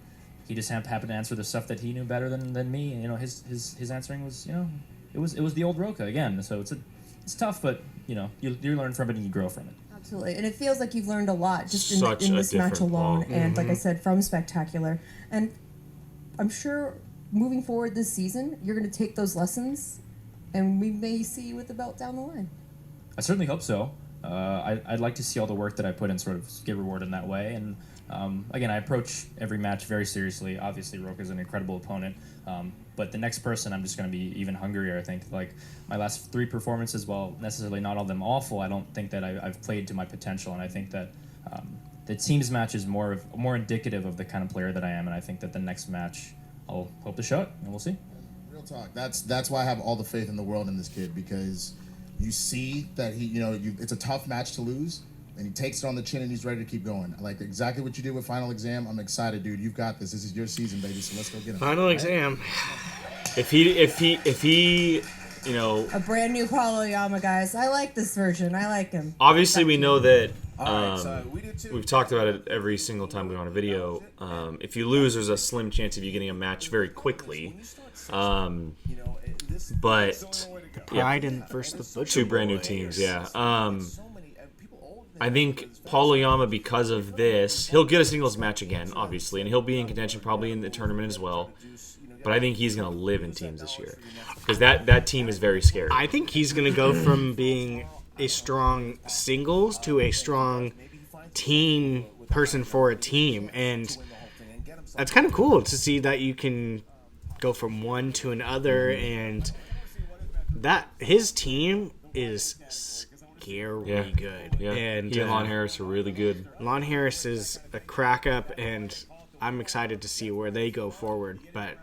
Speaker 4: he just happened to answer the stuff that he knew better than me. His answering was, it was the old Rocha again. So it's tough, but you learn from it and you grow from it.
Speaker 11: Absolutely, and it feels like you've learned a lot just in this
Speaker 1: different
Speaker 11: match alone,
Speaker 1: ball.
Speaker 11: and like I said, from Spectacular. And I'm sure moving forward this season, you're going to take those lessons, and we may see you with the belt down the line.
Speaker 4: I certainly hope so. I'd like to see all the work that I put in sort of get rewarded in that way. And again, I approach every match very seriously. Obviously, Rocha's an incredible opponent. But the next person, I'm just going to be even hungrier, I think. Like, my last 3 performances, while necessarily not all of them awful, I don't think that I've played to my potential. And I think that the team's match is more indicative of the kind of player that I am. And I think that the next match, I'll hope to show it, and we'll see.
Speaker 6: Real talk. That's why I have all the faith in the world in this kid, because you see that it's a tough match to lose, and he takes it on the chin and he's ready to keep going. I like exactly what you did with Final Exam. I'm excited, dude. You've got this. This is your season, baby. So let's go get him.
Speaker 2: Final Exam.
Speaker 1: If he,
Speaker 11: A brand new Paul Oyama, guys. I like this version. I like him.
Speaker 1: Obviously, we know that.
Speaker 7: All right, so we do too.
Speaker 1: We've talked about it every single time we're on a video. If you lose, there's a slim chance of you getting a match very quickly. But
Speaker 2: Pride and versus the Butcher
Speaker 1: 2 brand new teams, yeah. I think Paul Oyama, because of this, he'll get a singles match again, obviously, and he'll be in contention probably in the tournament as well. But I think he's going to live in teams this year, because that team is very scary.
Speaker 2: I think he's going to go from being a strong singles to a strong team person for a team, and that's kind of cool to see that you can go from one to another, and that his team is scary good.
Speaker 1: Yeah.
Speaker 2: And
Speaker 1: he and Lon Harris are really good.
Speaker 2: Lon Harris is a crack up, and I'm excited to see where they go forward. But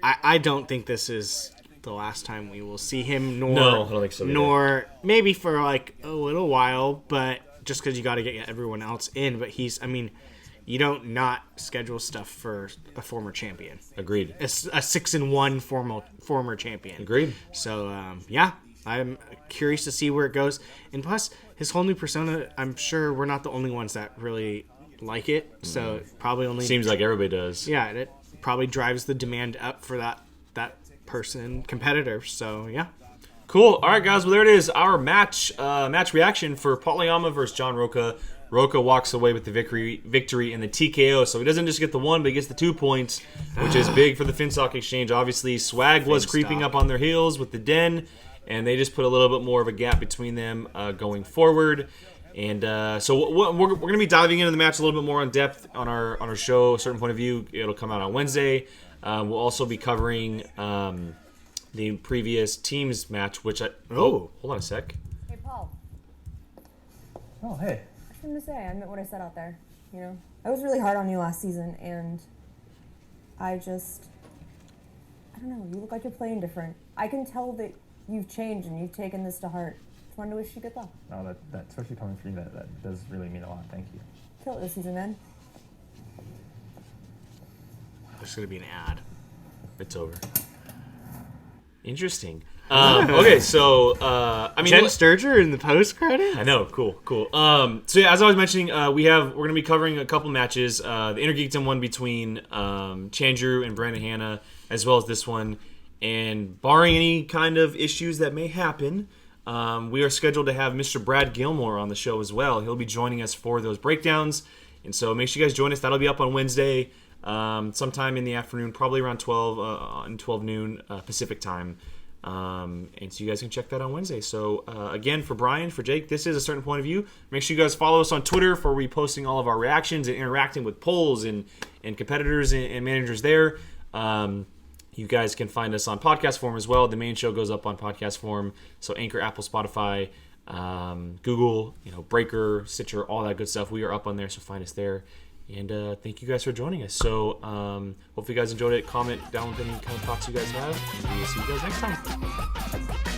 Speaker 2: I don't think this is the last time we will see him, nor
Speaker 1: No, I don't think so either.
Speaker 2: nor maybe for like a little while, but just because you got to get everyone else in. But you don't not schedule stuff for a former champion.
Speaker 1: Agreed.
Speaker 2: A 6-1 former champion.
Speaker 1: Agreed.
Speaker 2: So yeah, I'm curious to see where it goes. And plus, his whole new persona, I'm sure we're not the only ones that really like it. So it probably only
Speaker 1: Seems like everybody does.
Speaker 2: yeah, it probably drives the demand up for that competitor. So yeah.
Speaker 1: Cool. All right, guys. Well, there it is. Our match reaction for Paul Oyama versus John Rocha. Rocha walks away with the victory in the TKO. So he doesn't just get the 1, but he gets the 2 points, which is big for the Finstock Exchange. Obviously, Swag was creeping up on their heels with the Den, and they just put a little bit more of a gap between them going forward. And so we're going to be diving into the match a little bit more in depth on our show, A Certain Point of View. It'll come out on Wednesday. We'll also be covering the previous teams match, which hold on a sec.
Speaker 11: Hey, Paul.
Speaker 4: Oh, hey.
Speaker 11: I was going to say, I meant what I said out there. I was really hard on you last season, and I don't know, you look like you're playing different. I can tell that you've changed and you've taken this to heart. Just wanted to wish you good luck.
Speaker 4: No, that especially coming from you, that does really mean a lot. Thank you.
Speaker 11: Kill it this season, man.
Speaker 2: There's going to be an ad.
Speaker 1: It's over. Interesting. Okay, so
Speaker 2: Jen Sturger in the post credit.
Speaker 1: I know, cool. So yeah, as I was mentioning, we're going to be covering a couple matches. The Inner Geekdom one between Chandru and Brandon Hanna, as well as this one. And barring any kind of issues that may happen, we are scheduled to have Mr. Brad Gilmore on the show as well. He'll be joining us for those breakdowns, and so make sure you guys join us. That'll be up on Wednesday, sometime in the afternoon, probably around 12 noon Pacific time. And so you guys can check that on Wednesday. So again, for Brian, for Jake, this is A Certain Point of View. Make sure you guys follow us on Twitter for reposting all of our reactions and interacting with polls and competitors and managers there. You guys can find us on podcast form as well. The main show goes up on podcast form. So Anchor, Apple, Spotify, Google, Breaker, Stitcher, all that good stuff. We are up on there, so find us there. And thank you guys for joining us. So hopefully you guys enjoyed it. Comment down with any kind of thoughts you guys have. And we'll see you guys next time.